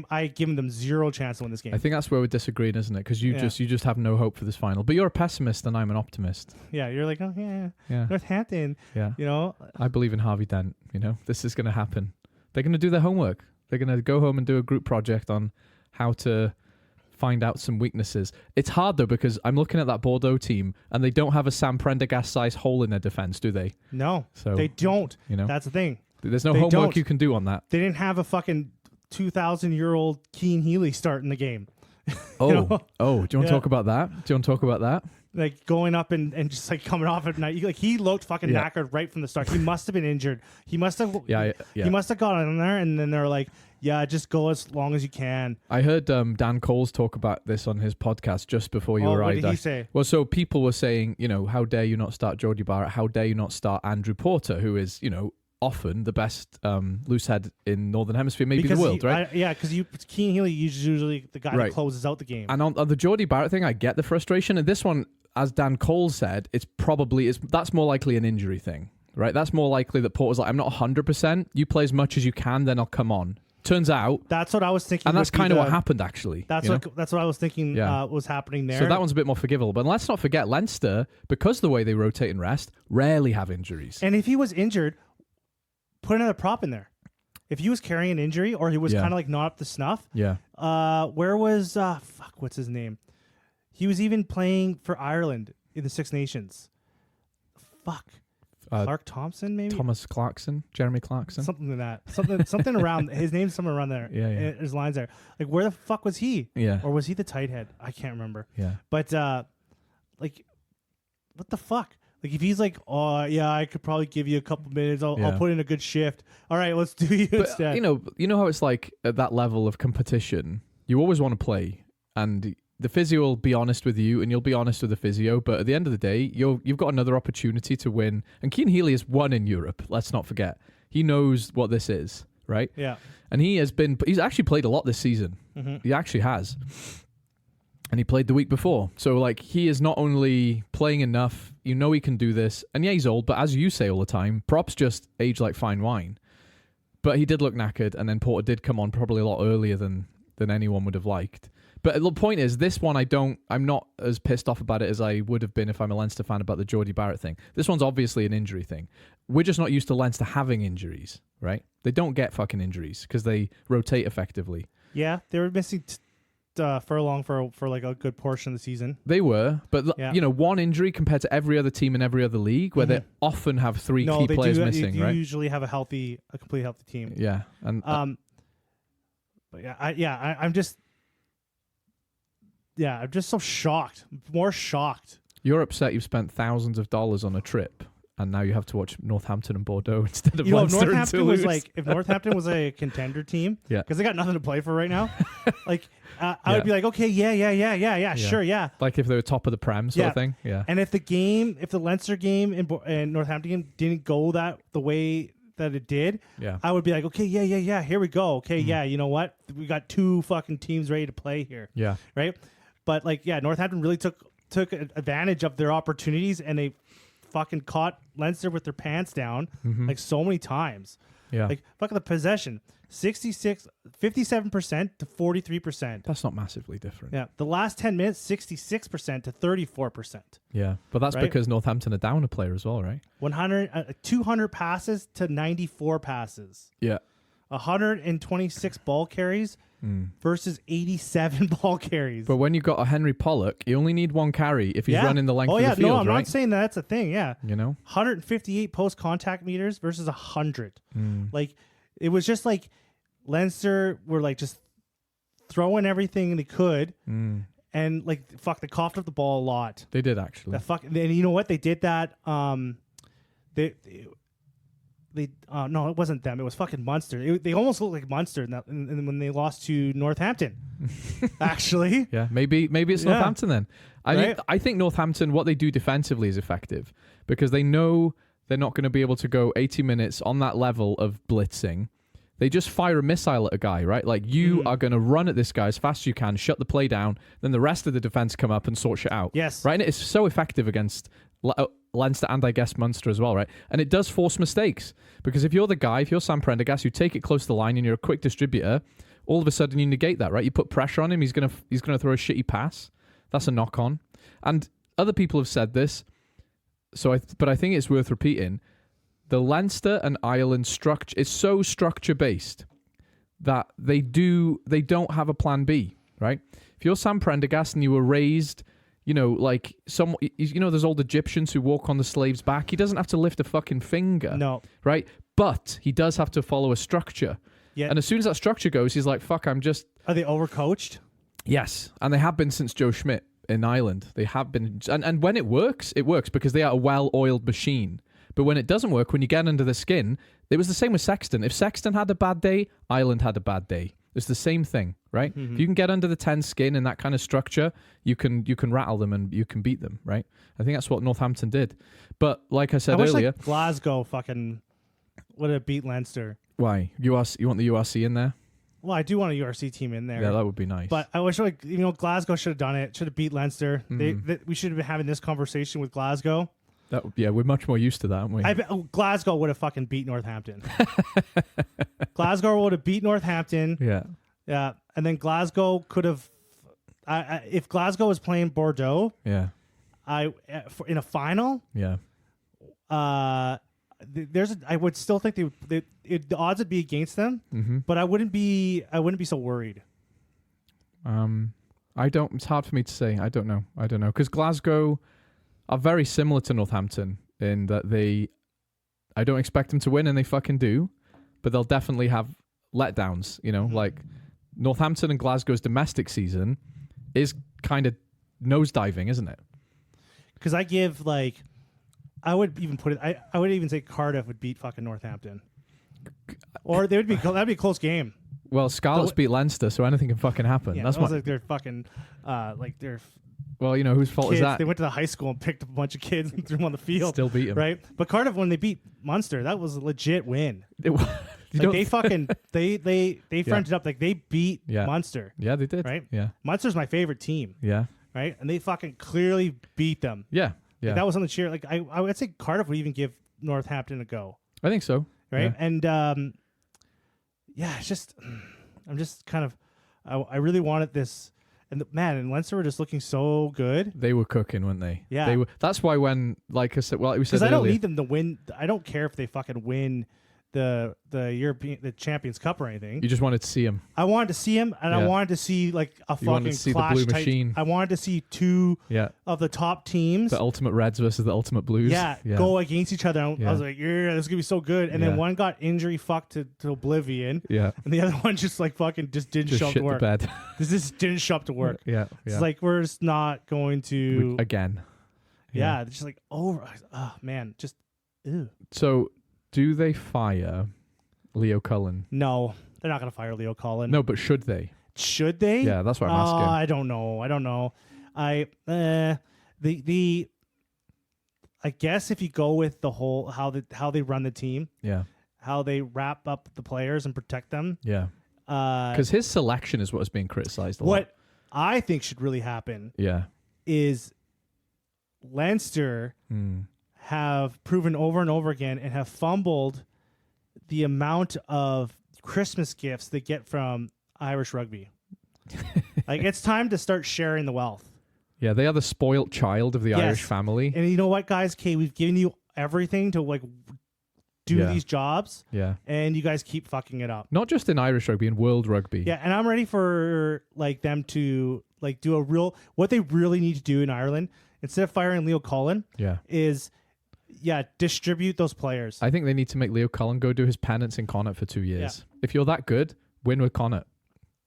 I give them 0 chance to win this game. I think that's where we're disagreeing, isn't it? Because you Yeah. just have no hope for this final. But you're a pessimist and I'm an optimist. Yeah, you're like, oh yeah, Yeah. Northampton. Yeah. I believe in Harvey Dent. This is going to happen. They're going to do their homework. They're going to go home and do a group project on how to find out some weaknesses. It's hard though because I'm looking at that Bordeaux team and they don't have a Sam Prendergast size hole in their defense, do they? No, So they don't. you know, That's the thing. there's no they homework don't. you can do on that. They didn't have a fucking 2,000-year-old Keane Healy starting the game. Oh, know? do you want to Yeah. talk about that? Do you want to talk about that? Like going up and just like coming off at night. Like he looked fucking Yeah. knackered right from the start. He must have been injured. He must have. Yeah. He must have got in there, and then they're like, "Yeah, just go as long as you can." I heard Dan Coles talk about this on his podcast just before you What arrived. did he say? Well, so people were saying, how dare you not start Jody Barrett? How dare you not start Andrew Porter, who is, often the best loose head in Northern Hemisphere, maybe the world, right? Because Keane Healy is usually the guy Right. that closes out the game. And on the Jody Barrett thing, I get the frustration. And this one, as Dan Coles said, that's more likely an injury thing, right? That's more likely that Porter's like, I'm not 100%. You play as much as you can, then I'll come on. Turns out, That's what I was thinking. and that's would be kind of the- what happened, actually. That's you know? what I was thinking Yeah. was happening there. So that one's a bit more forgivable. But let's not forget, Leinster, because of the way they rotate and rest, rarely have injuries. And if he was injured, put another prop in there. If he was carrying an injury or he was Yeah. kind of like not up to snuff, Yeah. where was what's his name? He was even playing for Ireland in the Six Nations. Fuck. Clark Thompson, maybe Thomas Clarkson, Jeremy Clarkson. something like that. Something around his name's somewhere around there. Yeah. His lines there. Like, where the fuck was he? Yeah. Or was he the tight head? I can't remember. Yeah. But like, what the fuck? Like, if he's like, oh yeah, I could probably give you a couple minutes. I'll put in a good shift. All right, let's do you But instead. you know how it's like at that level of competition, you always want to play, and the physio will be honest with you, and you'll be honest with the physio. But at the end of the day, you've got another opportunity to win. And Cian Healy has won in Europe. Let's not forget. He knows what this is, right? Yeah. And he's actually played a lot this season. Mm-hmm. He actually has. And he played the week before. So, like, he is not only playing enough, you know he can do this. And yeah, he's old, but as you say all the time, props just age like fine wine. But he did look knackered, and then Porter did come on probably a lot earlier than anyone would have liked. But the point is, this one I'm not as pissed off about it as I would have been if I'm a Leinster fan about the Geordie Barrett thing. This one's obviously an injury thing. We're just not used to Leinster having injuries, right? They don't get fucking injuries because they rotate effectively. Yeah, they were missing Furlong for like a good portion of the season. They were, but Yeah. one injury compared to every other team in every other league, where they often have three key they players do, missing, you right? usually have a complete healthy team. Yeah, and But I'm just so shocked. More shocked. you're upset you've spent thousands of dollars on a trip, and now you have to watch Northampton and Bordeaux instead of If Leinster and Northampton was Toulouse. if Northampton was a contender team, Yeah. because they got nothing to play for right now. Like, I would be like, okay, yeah, sure, yeah. Like if they were top of the Prem sort of thing, yeah. And if the Leinster game and Northampton game didn't go the way that it did, Yeah. I would be like, okay, yeah, here we go. Okay, yeah, you know what? We got two fucking teams ready to play here, Yeah. right? But like, yeah, Northampton really took advantage of their opportunities, and they fucking caught Leinster with their pants down like so many times. Yeah. Like, fucking the possession, 57% to 43%. That's not massively different. Yeah, the last 10 minutes, 66% to 34%. Yeah. But that's Right? because Northampton are down a player as well, right? 200 passes to 94 passes. Yeah. 126 ball carries versus 87 ball carries. But when you've got a Henry Pollock, you only need one carry if he's running the length of the field, no, I'm right? not saying that's a thing. Yeah, You know? 158 post contact meters versus 100. Like, it was just like Leinster were like just throwing everything they could, and like they coughed up the ball a lot. They did actually. And you know what? They did that. No, it wasn't them. It was fucking Munster. They almost looked like Munster when they lost to Northampton. Actually, Yeah, maybe it's Yeah. Northampton then. I think Northampton, what they do defensively is effective because they know they're not going to be able to go 80 minutes on that level of blitzing. They just fire a missile at a guy, right? Like, you are going to run at this guy as fast as you can, shut the play down, then the rest of the defense come up and sort shit out. Yes. Right? And it's so effective against Leinster and I guess Munster as well, right? And it does force mistakes because if you're Sam Prendergast, you take it close to the line and you're a quick distributor, all of a sudden you negate that, right? You put pressure on him, he's gonna throw a shitty pass. That's a knock on. And other people have said this, but I think it's worth repeating. The Leinster and Ireland structure is so structure based that they don't have a plan B, right? If you're Sam Prendergast and you were raised, like there's old Egyptians who walk on the slave's back. He doesn't have to lift a fucking finger. No. Right? But he does have to follow a structure. Yeah. And as soon as that structure goes, he's like, fuck, I'm just... Are they overcoached? Yes. And they have been since Joe Schmidt in Ireland. They have been... And when it works because they are a well-oiled machine. But when it doesn't work, when you get under the skin, it was the same with Sexton. If Sexton had a bad day, Ireland had a bad day. It's the same thing, right? If you can get under the 10 skin in that kind of structure, you can rattle them and you can beat them, right? I think that's what Northampton did. But like I said wish earlier... like Glasgow fucking would have beat Leinster. Why? You want the URC in there? Well, I do want a URC team in there. Yeah, that would be nice. But I wish Glasgow should have done it. Should have beat Leinster. We should have been having this conversation with Glasgow. We're much more used to that, aren't we? I bet Glasgow would have fucking beat Northampton. Glasgow would have beat Northampton. Yeah. Yeah, and then Glasgow could have. If Glasgow was playing Bordeaux, Yeah. in a final, Yeah. I would still think the odds would be against them, but I wouldn't be so worried. It's hard for me to say. I don't know. Because Glasgow are very similar to Northampton in that they I don't expect them to win, and they fucking do. But they'll definitely have letdowns. You know, like Northampton and Glasgow's domestic season is kind of nosediving, isn't it? Because I give I would even put it. I would even say Cardiff would beat fucking Northampton, or that'd be a close game. Well, Scarlets beat Leinster, so anything can fucking happen. Yeah, That's that was what. like they're fucking they're Well, you know whose fault kids. is that? They went to the high school and picked up a bunch of kids and threw them on the field. Still beat 'em. right? But Cardiff, when they beat Munster, that was a legit win. You Like don't- they fucking they fronted up, like they beat Yeah. Munster. yeah, they did. Right? Yeah. Munster's my favorite team, Yeah. right? And they fucking clearly beat them. Yeah. Yeah. Like, that was on the cheer. Like I would say Cardiff would even give Northampton a go, I think so. right? Yeah. And it's just I'm just kind of I really wanted this, and and Leinster were just looking so good. They were cooking, weren't they? Yeah. They were. That's why when, like I said, well, we said Because I don't earlier, need them to win. I don't care if they fucking win the Champions Cup or anything. you just wanted to see him. I wanted to see him, and I Yeah. wanted to see like a You wanted fucking to see the clash blue type- machine. I wanted to see two Yeah. of the top teams, The Ultimate Reds versus the Ultimate Blues. yeah, go against each other. I Yeah. was like, yeah, this is gonna be so good. And Yeah. then one got injury fucked to oblivion, Yeah. and the other one just like fucking just didn't Just show up shit to the work. bed. This just didn't show up to work. Yeah. Yeah. It's like we're just not going to. Again. yeah, it's just like over. Oh man, just ew. So, do they fire Leo Cullen? No, they're not gonna fire Leo Collin. No, but should they? Should they? Yeah, that's what I'm asking. I don't know. I guess if you go with the whole how they run the team, Yeah. how they wrap up the players and protect them. Yeah. Because Because his selection is what is being criticized a lot. what I think should really happen Yeah. is Leinster Mm. have proven over and over again and have fumbled the amount of Christmas gifts they get from Irish rugby. Like it's time to start sharing the wealth. Yeah, they are the spoilt child of the Yes. Irish family. And you know what, guys? Okay, we've given you everything to like do Yeah. these jobs, Yeah. and you guys keep fucking it up. Not just in Irish rugby, in world rugby. Yeah, and I'm ready for like them to like do a real what they really need to do in Ireland instead of firing Leo Collin Yeah. is distribute those players. I think they need to make Leo Cullen go do his penance in Connacht for 2 years. If you're that good, win with Connacht.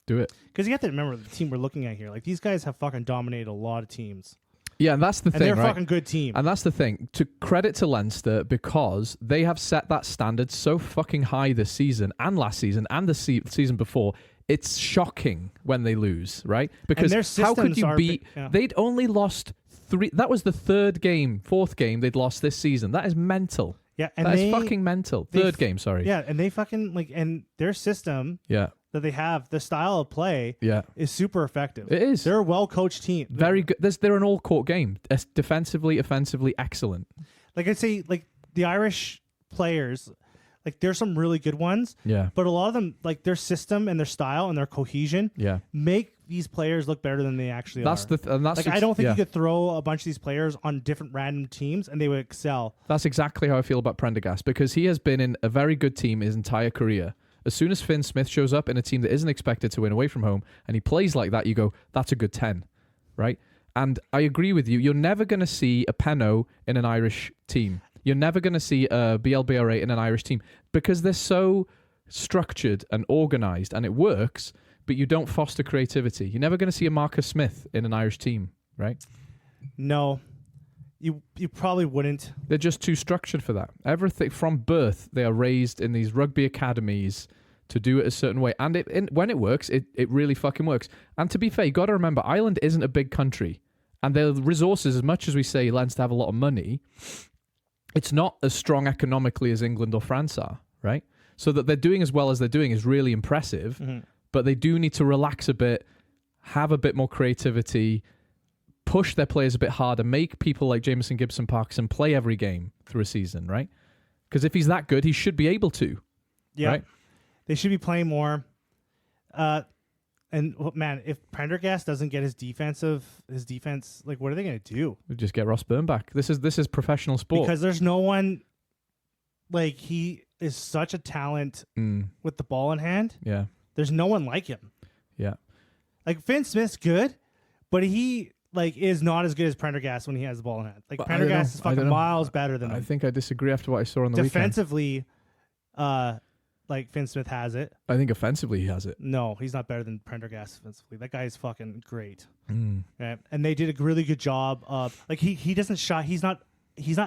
Do it. Because you have to remember the team we're looking at here. Like these guys have fucking dominated a lot of teams, Yeah, and that's the and thing, they're a right? fucking good team. And that's the thing. To credit to Leinster, because they have set that standard so fucking high this season and last season and the season before. It's shocking when they lose, right? Because their how could systems you are beat? big- yeah. They'd only lost 3. That was the fourth game they'd lost this season. That is mental. Yeah, and That is they fucking mental. they Third f- game, sorry. yeah, and they fucking like and their system Yeah. that they have, the style of play Yeah. is super effective. It is. They're a well coached team. Very good. They're an all-court game. It's defensively, offensively, excellent. Like I'd say, like the Irish players, like there's some really good ones, Yeah. but a lot of them, like their system and their style and their cohesion, Yeah. make these players look better than they actually That's are. and that's Like I don't think yeah. you could throw a bunch of these players on different random teams and they would excel. That's exactly how I feel about Prendergast, because he has been in a very good team his entire career. As soon as Finn Smith shows up in a team that isn't expected to win away from home and he plays like that, you go, that's a good 10, right? And I agree with you. You're never going to see a Penno in an Irish team. You're never going to see a BLBRA in an Irish team because they're so structured and organized and it works, but you don't foster creativity. You're never going to see a Marcus Smith in an Irish team, right? No, you probably wouldn't. They're just too structured for that. Everything from birth, they are raised in these rugby academies to do it a certain way. And when it works, it really fucking works. And to be fair, you got to remember, Ireland isn't a big country. And their resources, as much as we say Leinster have a lot of money, it's not as strong economically as England or France are, right? So that they're doing as well as they're doing is really impressive. Mm-hmm. But they do need to relax a bit, have a bit more creativity, push their players a bit harder, make people like Jameson Gibson Parkinson play every game through a season, right? Because if he's that good, he should be able to. Yeah, Right? they should be playing more. And man, if Prendergast doesn't get his defense, like what are they going to do? We just get Ross Byrne back. This is professional sport. Because there's no one. Like he is such a talent with the ball in hand. Yeah, There's no one like him. yeah, Like Finn Smith's good, but he like is not as good as Prendergast when he has the ball in hand. Like But I don't know. Prendergast is I fucking don't know. miles better than I him. think I disagree after what I saw on the weekend. Defensively, like Finn Smith has it. I think offensively he has it. No, he's not better than Prendergast defensively. That guy is fucking great. Mm. Right? And they did a really good job of like he doesn't shy. He's not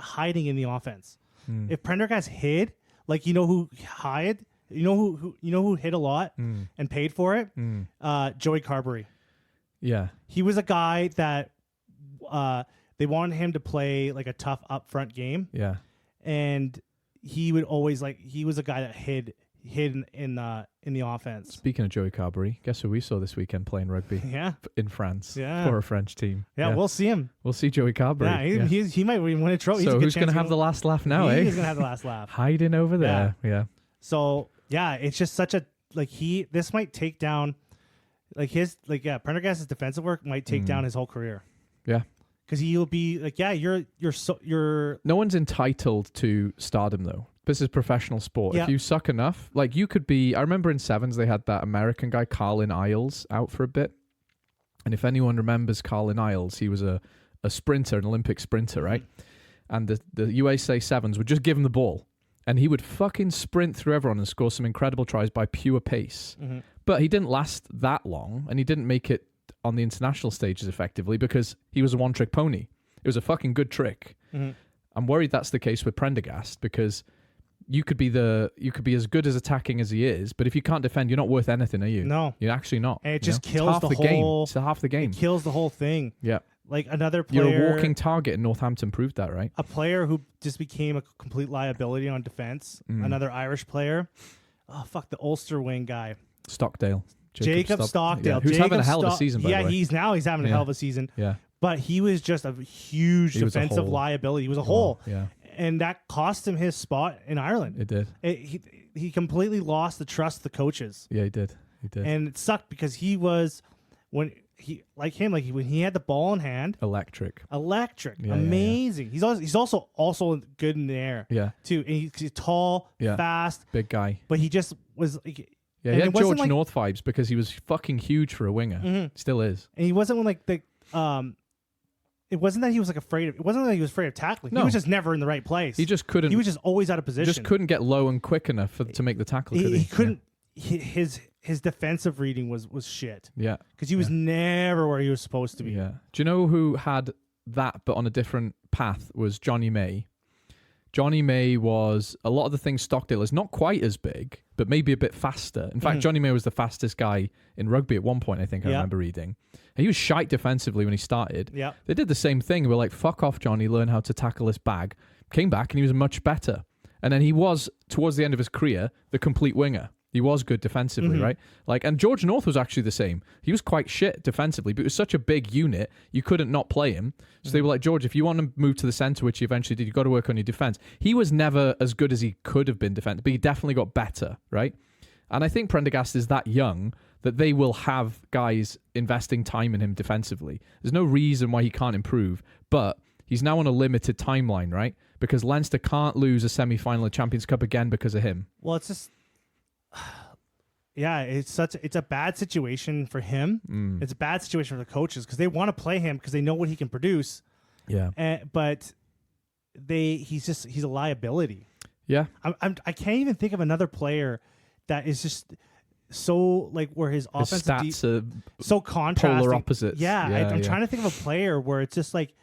hiding in the offense. Mm. If Prendergast hid, like you know who hid, you know who hit a lot and paid for it, Joey Carberry. Yeah. He was a guy that they wanted him to play like a tough upfront game, Yeah. and he would always he was a guy that hid in the offense. Speaking of Joey Carberry, guess who we saw this weekend playing rugby Yeah, in France Yeah. for a French team? yeah, we'll see him. We'll see Joey Carberry. Yeah, he might win a trophy. So who's going to have the last laugh now, eh? He's gonna have the last laugh. Hiding over there. Yeah. So yeah, it's just such a this might take down Prendergast's defensive work might take down his whole career. Yeah. Because he'll be like, yeah, you're No one's entitled to stardom though. This is professional sport. Yeah. If you suck enough, like you could be. I remember in sevens they had that American guy Carlin Isles out for a bit, and if anyone remembers Carlin Isles, he was a sprinter, an Olympic sprinter, right? And the USA sevens would just give him the ball, and he would fucking sprint through everyone and score some incredible tries by pure pace. But he didn't last that long, and he didn't make it on the international stages effectively because he was a one-trick pony. It was a fucking good trick. I'm worried that's the case with Prendergast because you could be as good as attacking as he is, but if you can't defend, you're not worth anything, are you? No. You're actually not. And it you just know? kills It's half the game. whole- It's half the game. it kills the whole thing. Yeah. Like another player, You're a walking target, and Northampton proved that, right? a player who just became a complete liability on defense. Another Irish player. Oh fuck, the Ulster wing guy, Stockdale. Jacob Stockdale, Yeah, who's Jacob having a hell of a season, by yeah, the way. he's having a Yeah. hell of a season. Yeah. But he was just a huge He was a defensive hole. liability. He was a hole. Yeah, And that cost him his spot in Ireland. it did. He completely lost the trust of the coaches. Yeah, he did. He did. And it sucked because he was, when he had the ball in hand, Electric. electric, Yeah, amazing. He's also good in the air Yeah. too. And he's tall, Yeah. fast, Big guy. but he just was like, Yeah, and he it had wasn't George like- North vibes because he was fucking huge for a winger. Still is. and he wasn't like the it wasn't that he was like afraid of. It wasn't that he was afraid of tackling. No. He was just never in the right place. He just couldn't. He was just always out of position. just couldn't get low and quick enough to make the tackle. Could he? He couldn't. His defensive reading was shit Yeah. because he was never where he was supposed to be. Yeah. Do you know who had that but on a different path was Johnny May? Johnny May was a lot of the things Stockdale is not quite as big, but maybe a bit faster. In fact, Johnny May was the fastest guy in rugby at one point, I think I remember reading. And he was shite defensively when he started. Yeah. They did the same thing. They were like, fuck off, Johnny, learn how to tackle this bag. Came back and he was much better. And then he was, towards the end of his career, the complete winger. He was good defensively, right? Like, and George North was actually the same. He was quite shit defensively, but it was such a big unit, you couldn't not play him. So they were like, George, if you want to move to the center, which he eventually did, you got to work on your defense. He was never as good as he could have been defense, but he definitely got better, right? And I think Prendergast is that young that they will have guys investing time in him defensively. There's no reason why he can't improve, but he's now on a limited timeline, right? Because Leinster can't lose a semi-final of Champions Cup again because of him. Well, it's just, yeah, it's a bad situation for him. It's a bad situation for the coaches because they want to play him because they know what he can produce. Yeah. But he's a liability. Yeah. I can't even think of another player that is just so like where his His offensive stats are so contrasting. polar opposites. Yeah, I'm yeah. trying to think of a player where it's just like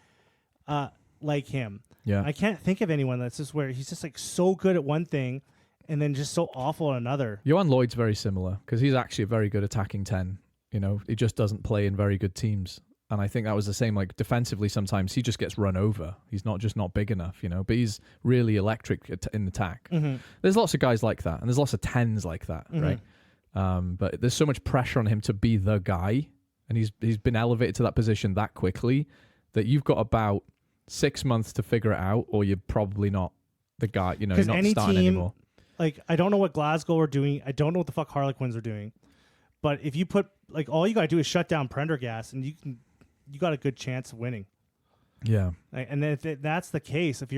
him. Yeah. I can't think of anyone that's just where he's just like so good at one thing and then just so awful at another. Johan Lloyd's very similar because he's actually a very good attacking 10. You know, he just doesn't play in very good teams. And I think that was the same, like defensively sometimes he just gets run over. He's not big enough, you know, but he's really electric in attack. There's lots of guys like that and there's lots of 10s like that, right? But there's so much pressure on him to be the guy and he's been elevated to that position that quickly that you've got about 6 months to figure it out or you're probably not the guy, you know, you're not any starting team, anymore. Like, I don't know what Glasgow are doing. I don't know what the fuck Harlequins are doing. But if you put, like, all you got to do is shut down Prendergast and you got a good chance of winning. Yeah. Like, and then if that's the case, if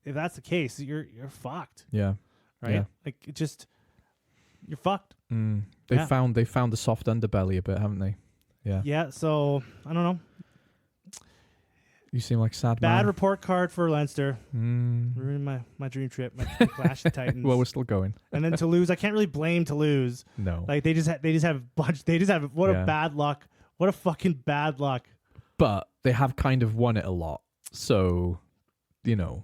that's the case, you're fucked. Yeah. Right? Yeah. Like, it just, you're fucked. They found the soft underbelly a bit, haven't they? Yeah. Yeah, so I don't know. You seem like a sad Bad man. report card for Leinster. Mm. Ruined my dream trip. My Clash of Titans. Well, we're still going. And then Toulouse, I can't really blame Toulouse. No. Like they just have what Yeah. a bad luck. What a fucking bad luck. But they have kind of won it a lot. So, you know,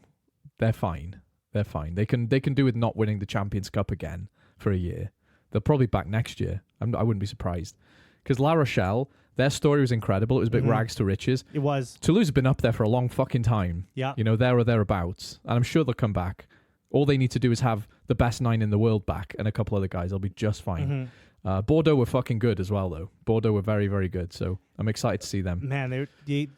they're fine. They're fine. They can do with not winning the Champions Cup again for a year. They'll probably back next year. I wouldn't be surprised. Because La Rochelle, their story was incredible. It was a bit rags to riches. It was. Toulouse have been up there for a long fucking time. Yeah. You know, there or thereabouts. And I'm sure they'll come back. All they need to do is have the best 9 in the world back and a couple other guys. They'll be just fine. Bordeaux were fucking good as well, though. Bordeaux were very, very good. So I'm excited to see them. Man, The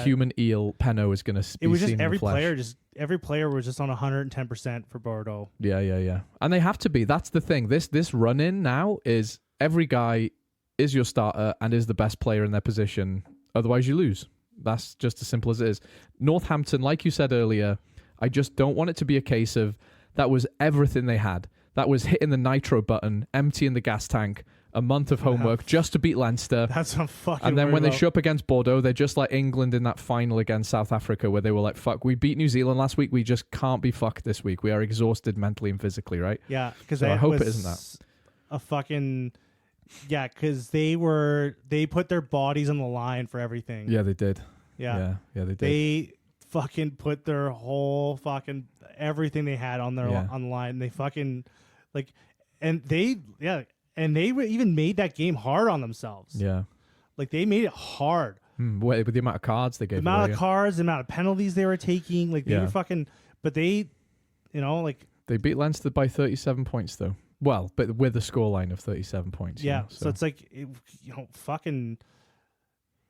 human eel, Penaud, is going to be it was just seen in every the flesh. every player was just on 110% for Bordeaux. Yeah. And they have to be. That's the thing. This run-in now is every guy is your starter and is the best player in their position. Otherwise, you lose. That's just as simple as it is. Northampton, like you said earlier, I just don't want it to be a case of that was everything they had. That was hitting the nitro button, emptying the gas tank, a month of homework just to beat Leinster. That's what I'm fucking And then worried when they about. show up against Bordeaux, they're just like England in that final against South Africa where they were like, fuck, we beat New Zealand last week. We just can't be fucked this week. We are exhausted mentally and physically, right? Yeah, because So I hope it isn't that. a fucking because they put their bodies on the line for everything. Yeah, they did. Yeah, Yeah, they did. they fucking put their whole fucking everything they had on their Yeah. on the line. They fucking and they even made that game hard on themselves. Yeah. Like they made it hard. With the amount of cards they The gave amount away. of cards, the amount of penalties they were taking, like they Yeah. were fucking. But they, like They beat Leinster by 37 points, though. Well, but with a scoreline of 37 points. yeah. You know, So it's like fucking.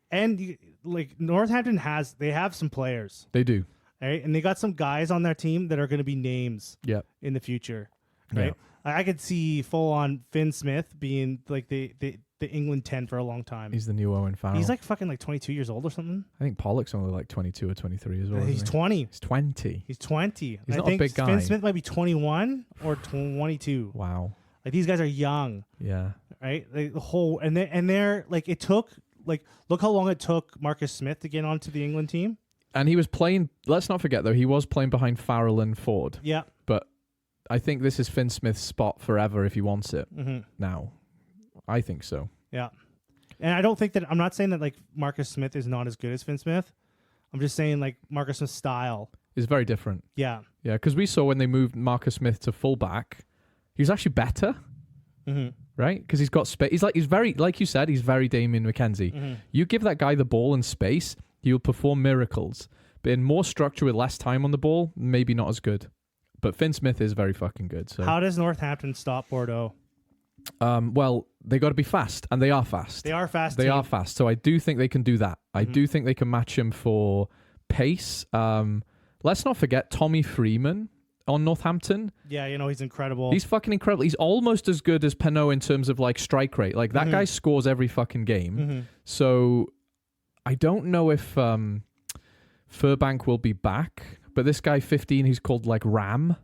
And like Northampton they have some players, they do. right? And they got some guys on their team that are going to be names Yeah. in the future, right? I could see full on Finn Smith being like the England 10 for a long time. He's the new Owen Farrell. He's like fucking like 22 years old or something. I think Pollock's only like 22 or 23 as well. He's isn't he? 20. He's 20. He's 20. He's I not a think big guy. Finn Smith might be 21 or 22. Wow. Like these guys are young, Yeah. right? Like the whole and they're like it took like look how long it took Marcus Smith to get onto the England team. And he was playing, let's not forget, though, he was playing behind Farrell and Ford. Yeah. But I think this is Finn Smith's spot forever if he wants it Mm-hmm. now. I think so. Yeah. And I don't think that I'm not saying that like Marcus Smith is not as good as Finn Smith. I'm just saying like Marcus Smith's style. It's very different. Yeah. Yeah, because we saw when they moved Marcus Smith to fullback, he was actually better, Mm-hmm. right? Because he's got space. He's very, like you said, he's very Damien McKenzie. Mm-hmm. You give that guy the ball and space, he'll perform miracles. But in more structure with less time on the ball, maybe not as good. But Finn Smith is very fucking good. So How does Northampton stop Bordeaux? well, they got to be fast, and they are fast. They are fast. They team. are fast. So I do think they can do that. I do think they can match him for pace. Let's not forget Tommy Freeman on Northampton. Yeah, he's incredible. He's fucking incredible. He's almost as good as Penaud in terms of like strike rate. Like that guy scores every fucking game. Mm-hmm. So I don't know if Furbank will be back, but this guy 15, he's called like Ram.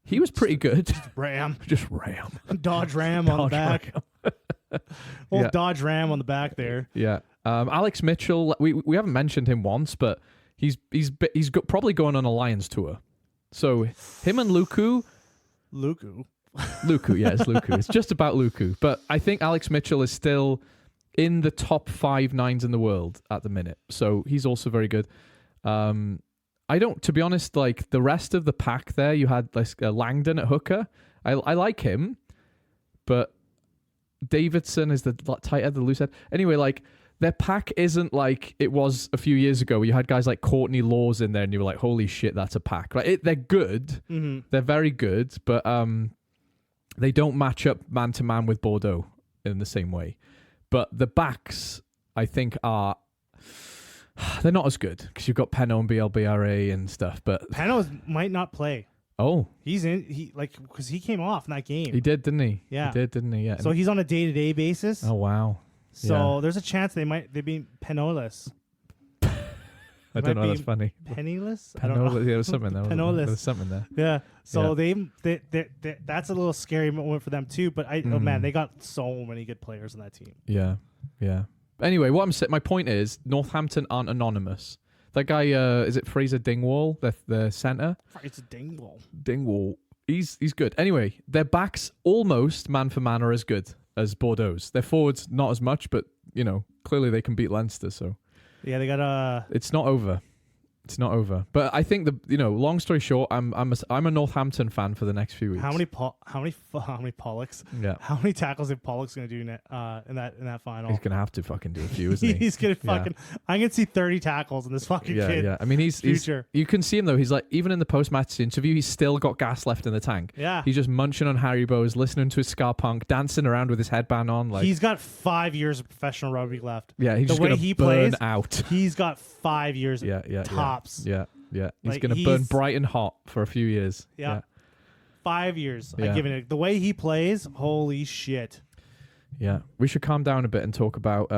He was pretty good. Ram. Just Ram. Dodge Ram on the Dodge back. Yeah. Dodge Ram on the back there. Yeah. Alex Mitchell, we haven't mentioned him once, but he's probably going on a Lions tour. So him and Luku, yeah, it's Luku. It's just about Luku. But I think Alex Mitchell is still in the top 5 9s in the world at the minute. So he's also very good. To be honest, like the rest of the pack there, you had like Langdon at hooker. I like him, but Davidson is the tight end, the loose head. Anyway, like their pack isn't like it was a few years ago where you had guys like Courtney Laws in there and you were like, holy shit, that's a pack. Like they're good. Mm-hmm. They're very good, but they don't match up man to man with Bordeaux in the same way. But the backs, I think, they're not as good because you've got Penaud and BLBRA and stuff. But Penaud might not play. Oh, because he came off in that game. he did, didn't he? Yeah. He did, didn't he? Yeah. So he's on a day-to-day basis. Oh wow. So Yeah. there's a chance they be Penaudless. I don't know. might That's be funny. Penniless? I don't know. Penaud, there was something there. wasn't there? Penaudless. There was something there. Yeah. So Yeah. they that's a little scary moment for them too. But oh man, they got so many good players on that team. Yeah. Yeah. Anyway, what I'm saying, my point is, Northampton aren't anonymous. That guy, is it Fraser Dingwall, the centre? It's a Dingwall. Dingwall. He's good. Anyway, their backs almost man for man are as good as Bordeaux's. Their forwards not as much, but clearly they can beat Leinster. So Yeah, they got it's not over. It's not over. But I think long story short, I'm a Northampton fan for the next few weeks. how many Pollocks? Yeah. How many tackles is Pollock's gonna do in that final? He's gonna have to fucking do a few, isn't he? He's gonna fucking. I'm gonna see 30 tackles in this fucking kid. Yeah. I mean, he's Future. you can see him though. He's like, even in the post-match interview, he's still got gas left in the tank. Yeah. He's just munching on Haribos, listening to his ska punk, dancing around with his headband on. Like, He's got 5 years of professional rugby left. yeah, he's the just way gonna he burn plays, out. He's got 5 years. Yeah. Tops. Yeah. He's Like, gonna burn he's- bright and hot for a few years. Yeah. 5 years. Yeah. I give it the way he plays. Holy shit. Yeah. We should calm down a bit and talk about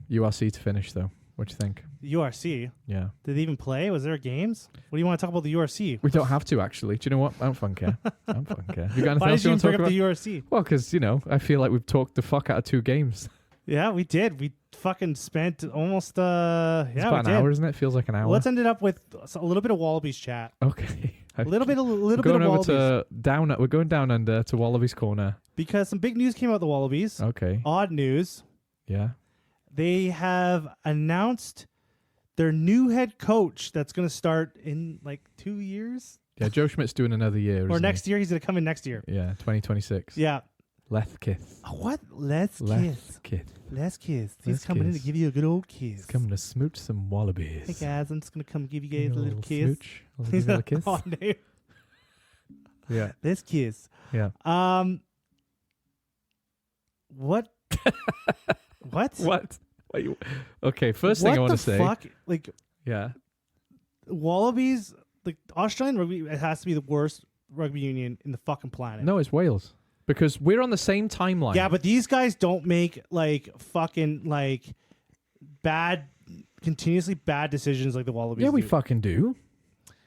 URC to finish though. What do you think? URC. Yeah. Did they even play? Was there games? What do you want to talk about the URC? We don't have to actually. Do you know what? I don't fucking care. I don't fucking care. You got anything Why else did you you even want to bring talk up about? the URC? Well, because I feel like we've talked the fuck out of 2 games. Yeah, we did. We fucking spent almost It's yeah, we about an did. hour, isn't it? Feels like an hour. Let's end it up with a little bit of Wallabies chat. Okay. A little bit We're of going over Wallabies. to down. We're going down under to Wallabies Corner. Because some big news came out of the Wallabies. Okay. Odd news. Yeah. They have announced their new head coach that's going to start in like 2 years. Yeah. Joe Schmidt's doing another year. Or isn't next year. He's going to come in next year. he? Yeah. 2026. Yeah. Lethkith. What? Let's kiss. Lethkith. Let's kiss. He's Let's coming in kiss. to give you a good old kiss. He's coming to smooch some wallabies. Hey guys, I'm just going to come give you Give guys you a little kiss. Smooch. A little kiss. Odd name. Yeah. Let's kiss. Yeah. What? What? What? Okay. First thing What I want the to say. fuck? Like Yeah. Wallabies, like Australian rugby, it has to be the worst rugby union in the fucking planet. No, it's Wales because we're on the same timeline. Yeah, but these guys don't make like fucking like continuously bad decisions like the Wallabies. Yeah, we do. fucking do.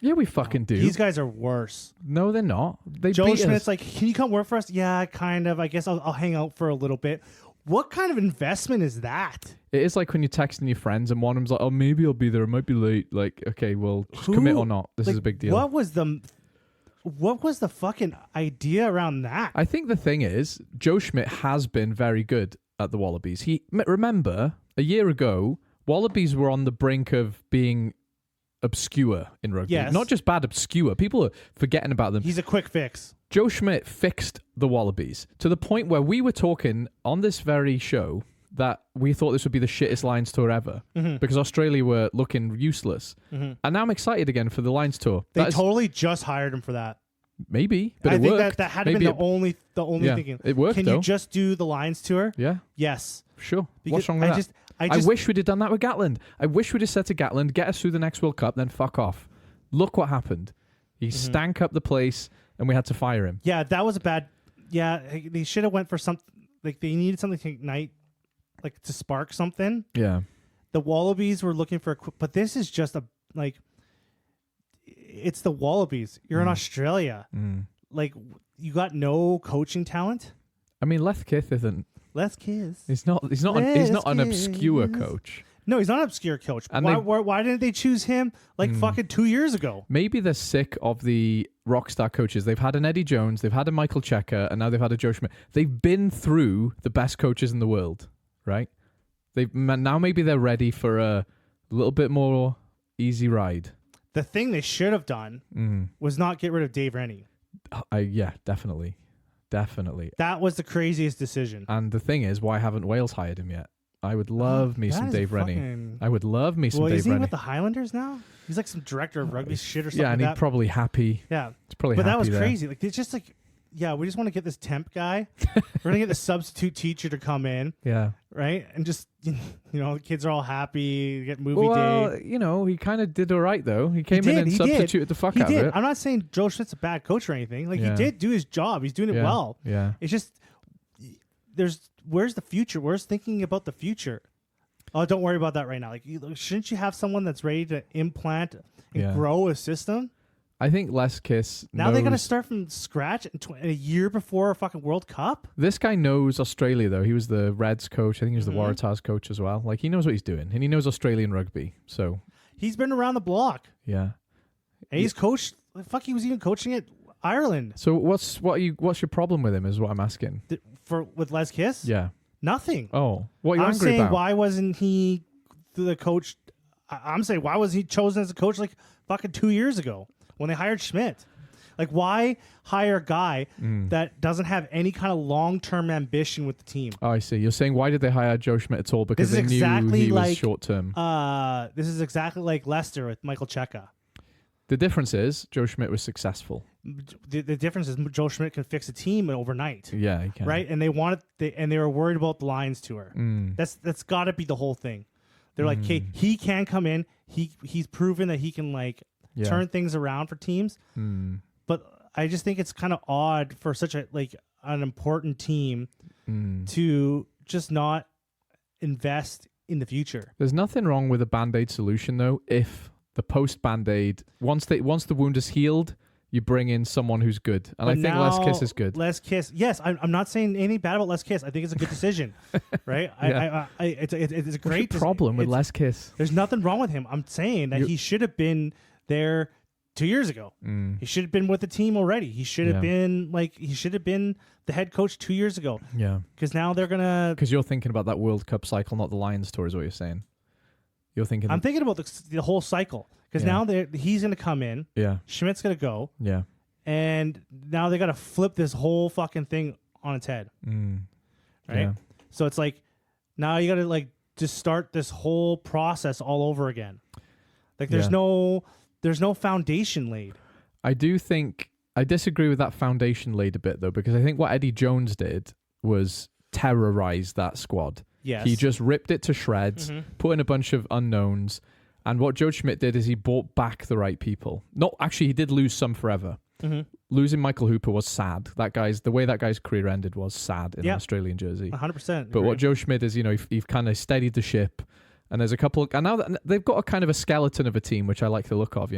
Yeah, we fucking do. These guys are worse. No, they're not. They Joe beat Schmidt's us. like, can you come work for us? Yeah, kind of. I guess I'll hang out for a little bit. What kind of investment is that? It is like when you're texting your friends and one of them's like, "Oh, maybe I'll be there. I might be late." Like, okay, well, just commit or not. This is a big deal. What was the fucking idea around that? I think the thing is, Joe Schmidt has been very good at the Wallabies. Remember a year ago, Wallabies were on the brink of being obscure in rugby. Yes. Not just bad, obscure. People are forgetting about them. He's a quick fix. Joe Schmidt fixed the Wallabies to the point where we were talking on this very show that we thought this would be the shittest Lions tour ever because Australia were looking useless. And now I'm excited again for the Lions tour. They That is- totally just hired him for that. maybe, but I it think worked. that had Maybe been the only yeah, thinking. it worked, Can though. you just do the Lions tour? Yeah, Yes. sure. Because What's wrong with that? I just wish we'd have done that with Gatland. I wish we'd have said to Gatland, get us through the next World Cup, then fuck off. Look what happened. He stank up the place, and we had to fire him. Yeah, that was a bad. Yeah, they should have went for something. Like they needed something to ignite, like to spark something. Yeah. The Wallabies were looking for, but this is just it's the Wallabies. You're in Australia. Like you got no coaching talent. I mean, Lethkith isn't. Let's kiss. He's not an obscure coach. No, he's not an obscure coach. And Why didn't they choose him like fucking 2 years ago? Maybe they're sick of the rockstar coaches. They've had an Eddie Jones, they've had a Michael Checker, and now they've had a Joe Schmidt. They've been through the best coaches in the world, right? Now maybe they're ready for a little bit more easy ride. The thing they should have done was not get rid of Dave Rennie. Yeah, definitely. That was the craziest decision. And the thing is, why haven't Wales hired him yet? I would love me That some is Dave Rennie. fucking- I would love me some Well, Dave is he Rennie. with the Highlanders now? He's like some director of rugby shit or something. Yeah, and like he's that. probably happy. Yeah, He's probably but happy that was there. crazy. Like it's just like, yeah, we just want to get this temp guy. We're gonna get the substitute teacher to come in, Yeah. right? And just the kids are all happy. Get movie Well, day. he kind of did all right though. He came in and He substituted the fuck He out did. of it. I'm not saying Joe Schmidt's a bad coach or anything. Like Yeah. he did do his job. He's doing it Yeah. well. Yeah. It's just where's the future? Where's thinking about the future? Oh, don't worry about that right now. Like, shouldn't you have someone that's ready to implant and Yeah. grow a system? I think Les Kiss Now they're gonna knows- start from scratch in a year before a fucking World Cup. This guy knows Australia though. He was the Reds coach. I think he was the Waratahs coach as well. Like he knows what he's doing, and he knows Australian rugby. So He's been around the block. Yeah. And he's coached. Fuck, he was even coaching at Ireland. So what's your problem with him? Is what I'm asking. With Les Kiss. Yeah. Nothing. Oh, what are you I'm angry saying about? why wasn't he the coach? I'm saying why was he chosen as a coach like fucking 2 years ago when they hired Schmidt? Like, why hire a guy that doesn't have any kind of long-term ambition with the team? Oh, I see. You're saying why did they hire Joe Schmidt at all? Because This they is knew exactly he was like, short term. This is exactly like Leicester with Michael Cheika. The difference is Joe Schmidt was successful. The difference is Joe Schmidt can fix a team overnight, Yeah, he can. right? And they were worried about the Lions tour. That's got to be the whole thing. They're like, okay, he can come in. He's proven that he can turn things around for teams. But I just think it's kind of odd for such an important team to just not invest in the future. There's nothing wrong with a Band-Aid solution though. If the post Band-Aid, once the wound is healed, you bring in someone who's good, and I think Les Kiss is good. Les Kiss, yes, I'm not saying anything bad about Les Kiss. I think it's a good decision, right? Yeah. It's a great What's your problem with Les Kiss? There's nothing wrong with him. I'm saying that he should have been there 2 years ago. He should have been with the team already. He should have been the head coach 2 years ago. Yeah, because now they're gonna. Because you're thinking about that World Cup cycle, not the Lions tour, is what you're saying. You're thinking. I'm thinking about the whole cycle because now he's gonna come in. Yeah, Schmidt's gonna go. Yeah, and now they got to flip this whole fucking thing on its head. Right. Yeah. So it's like now you got to just start this whole process all over again. Like there's no foundation laid. I do think I disagree with that foundation laid a bit though, because I think what Eddie Jones did was terrorize that squad. Yes. He just ripped it to shreds, put in a bunch of unknowns, and what Joe Schmidt did is he brought back the right people. Not actually, he did lose some forever. Losing Michael Hooper was sad. The way that guy's career ended was sad in an Australian jersey. 100%. But what Joe Schmidt is, he's kind of steadied the ship, and there's a couple. And now they've got a kind of a skeleton of a team, which I like the look of.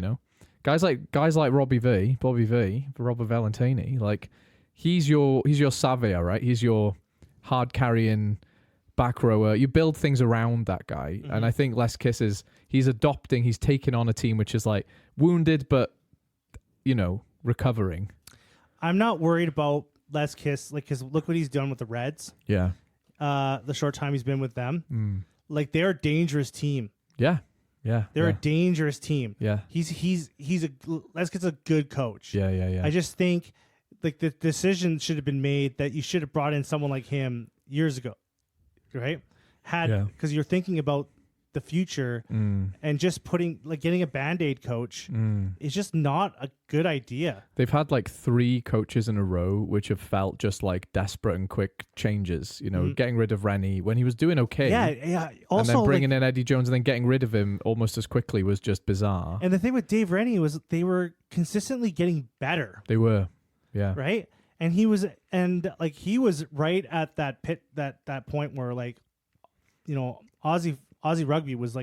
Guys like Bobby V, Robert Valentini, like he's your Savia, right? He's your hard carrying back rower. You build things around that guy, and I think Les Kiss he's taking on a team which is like wounded, but recovering. I'm not worried about Les Kiss, because look what he's done with the Reds. Yeah. The short time he's been with them, they're a dangerous team. Yeah. Yeah. They're a dangerous team. Yeah. Les Kiss a good coach. Yeah. I just think the decision should have been made that you should have brought in someone like him years ago, right? Because you're thinking about the future and just getting a Band-Aid coach is just not a good idea. They've had 3 coaches in a row which have felt just like desperate and quick changes. Getting rid of Rennie when he was doing okay. Yeah. Also, and then bringing in Eddie Jones and then getting rid of him almost as quickly was just bizarre. And the thing with Dave Rennie was they were consistently getting better. They were, yeah. Right? And he was right at that point where Aussie rugby was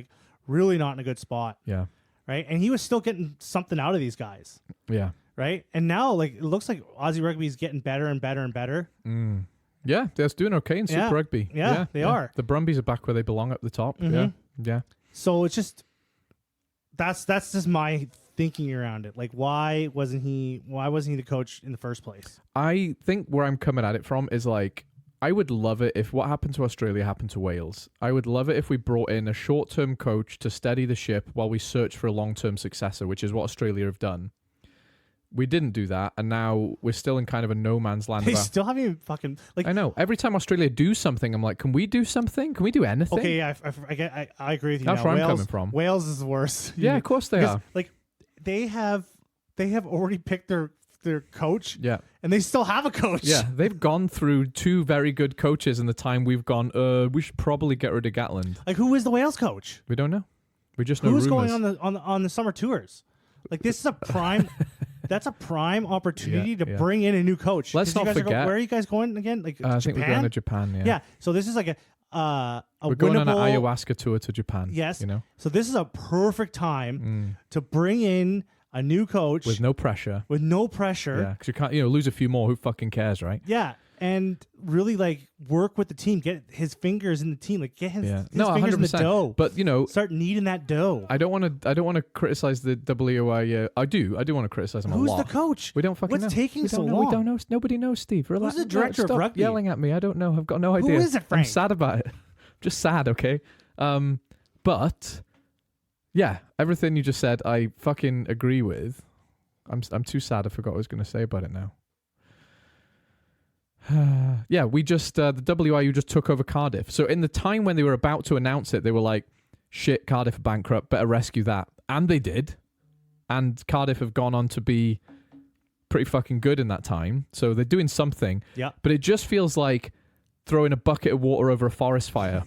really not in a good spot. Yeah. Right? And he was still getting something out of these guys. Yeah. Right? And now it looks like Aussie rugby is getting better and better and better. Yeah, they're doing okay in Super Rugby. Yeah, they are. The Brumbies are back where they belong at the top. Yeah. So it's just that's just my thinking around it. Why wasn't he the coach in the first place? I think where I'm coming at it from is I would love it if what happened to Australia happened to Wales. I would love it if we brought in a short-term coach to steady the ship while we search for a long-term successor, which is what Australia have done. We didn't do that, and now we're still in kind of a no man's land. They still haven't even fucking I know. Every time Australia do something, I'm like, can we do something? Can we do anything? Okay, yeah, I agree with you. That's now. where Wales, I'm coming from. Wales is the worst. Yeah, of course they are. They have already picked their coach. Yeah. And they still have a coach. Yeah, they've gone through 2 very good coaches in the time we've gone, we should probably get rid of Gatland. Who is the Wales coach? We don't know. We just know who's rumors. going on the summer tours. This is a prime that's a prime opportunity to bring in a new coach. Let's not forget. Where are you guys going again? I think we're going to Japan, yeah. Yeah. So this is we're going on an ayahuasca tour to Japan. Yes. So this is a perfect time to bring in a new coach with no pressure. Yeah, because you can't, lose a few more. Who fucking cares, right? Yeah, and really like work with the team, get his fingers in the team, like get his, Yeah. his No, fingers in the 100%. dough. But you know, Start kneading that dough. I don't want to criticize the WIA. I do want to criticize them a Who's lot. the coach? We don't fucking know. What's taking we so don't know. long? We don't know. Nobody knows, Steve. Relax. the director of Stop rugby? yelling at me. I don't know. I've got no idea. is it, I'm Frank? sad about it. Just sad, okay? But yeah, everything you just said, I fucking agree with. I'm too sad. I forgot what I was going to say about it now. Yeah, we just the WIU just took over Cardiff. So in the time when they were about to announce it, they were like, "Shit, Cardiff are bankrupt. Better rescue that," and they did. And Cardiff have gone on to be pretty fucking good in that time. So they're doing something. Yeah. But it just feels like throwing a bucket of water over a forest fire.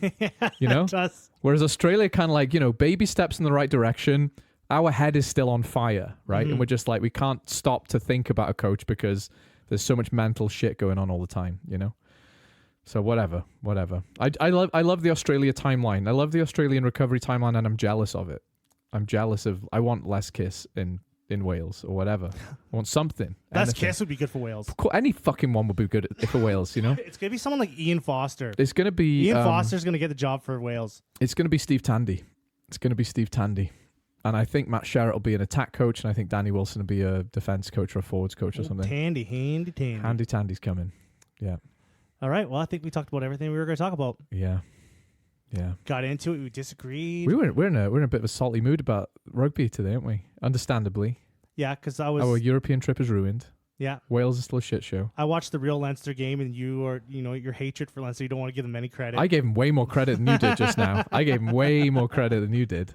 You know? Just, Whereas Australia kind of like, you know, baby steps in the right direction. Our head is still on fire, right? And we're just like, we can't stop to think about a coach because there's so much mental shit going on all the time, you know? So whatever. I love the Australia timeline. I love the Australian recovery timeline, and I'm jealous of it. I want less Kiss in Wales or whatever. I want something. Less anything. Kiss would be good for Wales. Any fucking one would be good for Wales, you know? It's gonna be someone like Ian Foster. It's going to be... Ian Foster's gonna get the job for Wales. It's going to be Steve Tandy. And I think Matt Sherratt will be an attack coach, and I think Danny Wilson will be a defense coach or a forwards coach or something. Handy. Handy Tandy's coming. Yeah. All right. Well, I think we talked about everything we were going to talk about. Yeah. Got into it. We disagreed. We're in a bit of a salty mood about rugby today, aren't we? Understandably. Yeah, because I was. Our European trip is ruined. Yeah. Wales is still a shit show. I watched the real Leinster game, and your hatred for Leinster, you don't want to give them any credit. I gave him way more credit than you did just now. I gave him way more credit than you did.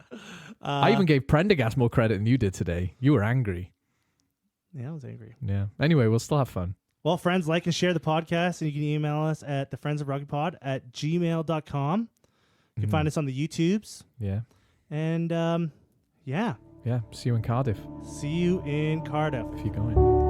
I even gave Prendergast more credit than you did today. You were angry. Yeah, I was angry. Yeah. Anyway, we'll still have fun. Well, friends, like and share the podcast, and you can email us at thefriendsofrugbypod@gmail.com. You can find us on the YouTubes. Yeah. And, yeah. Yeah. See you in Cardiff See you in Cardiff. if you're going.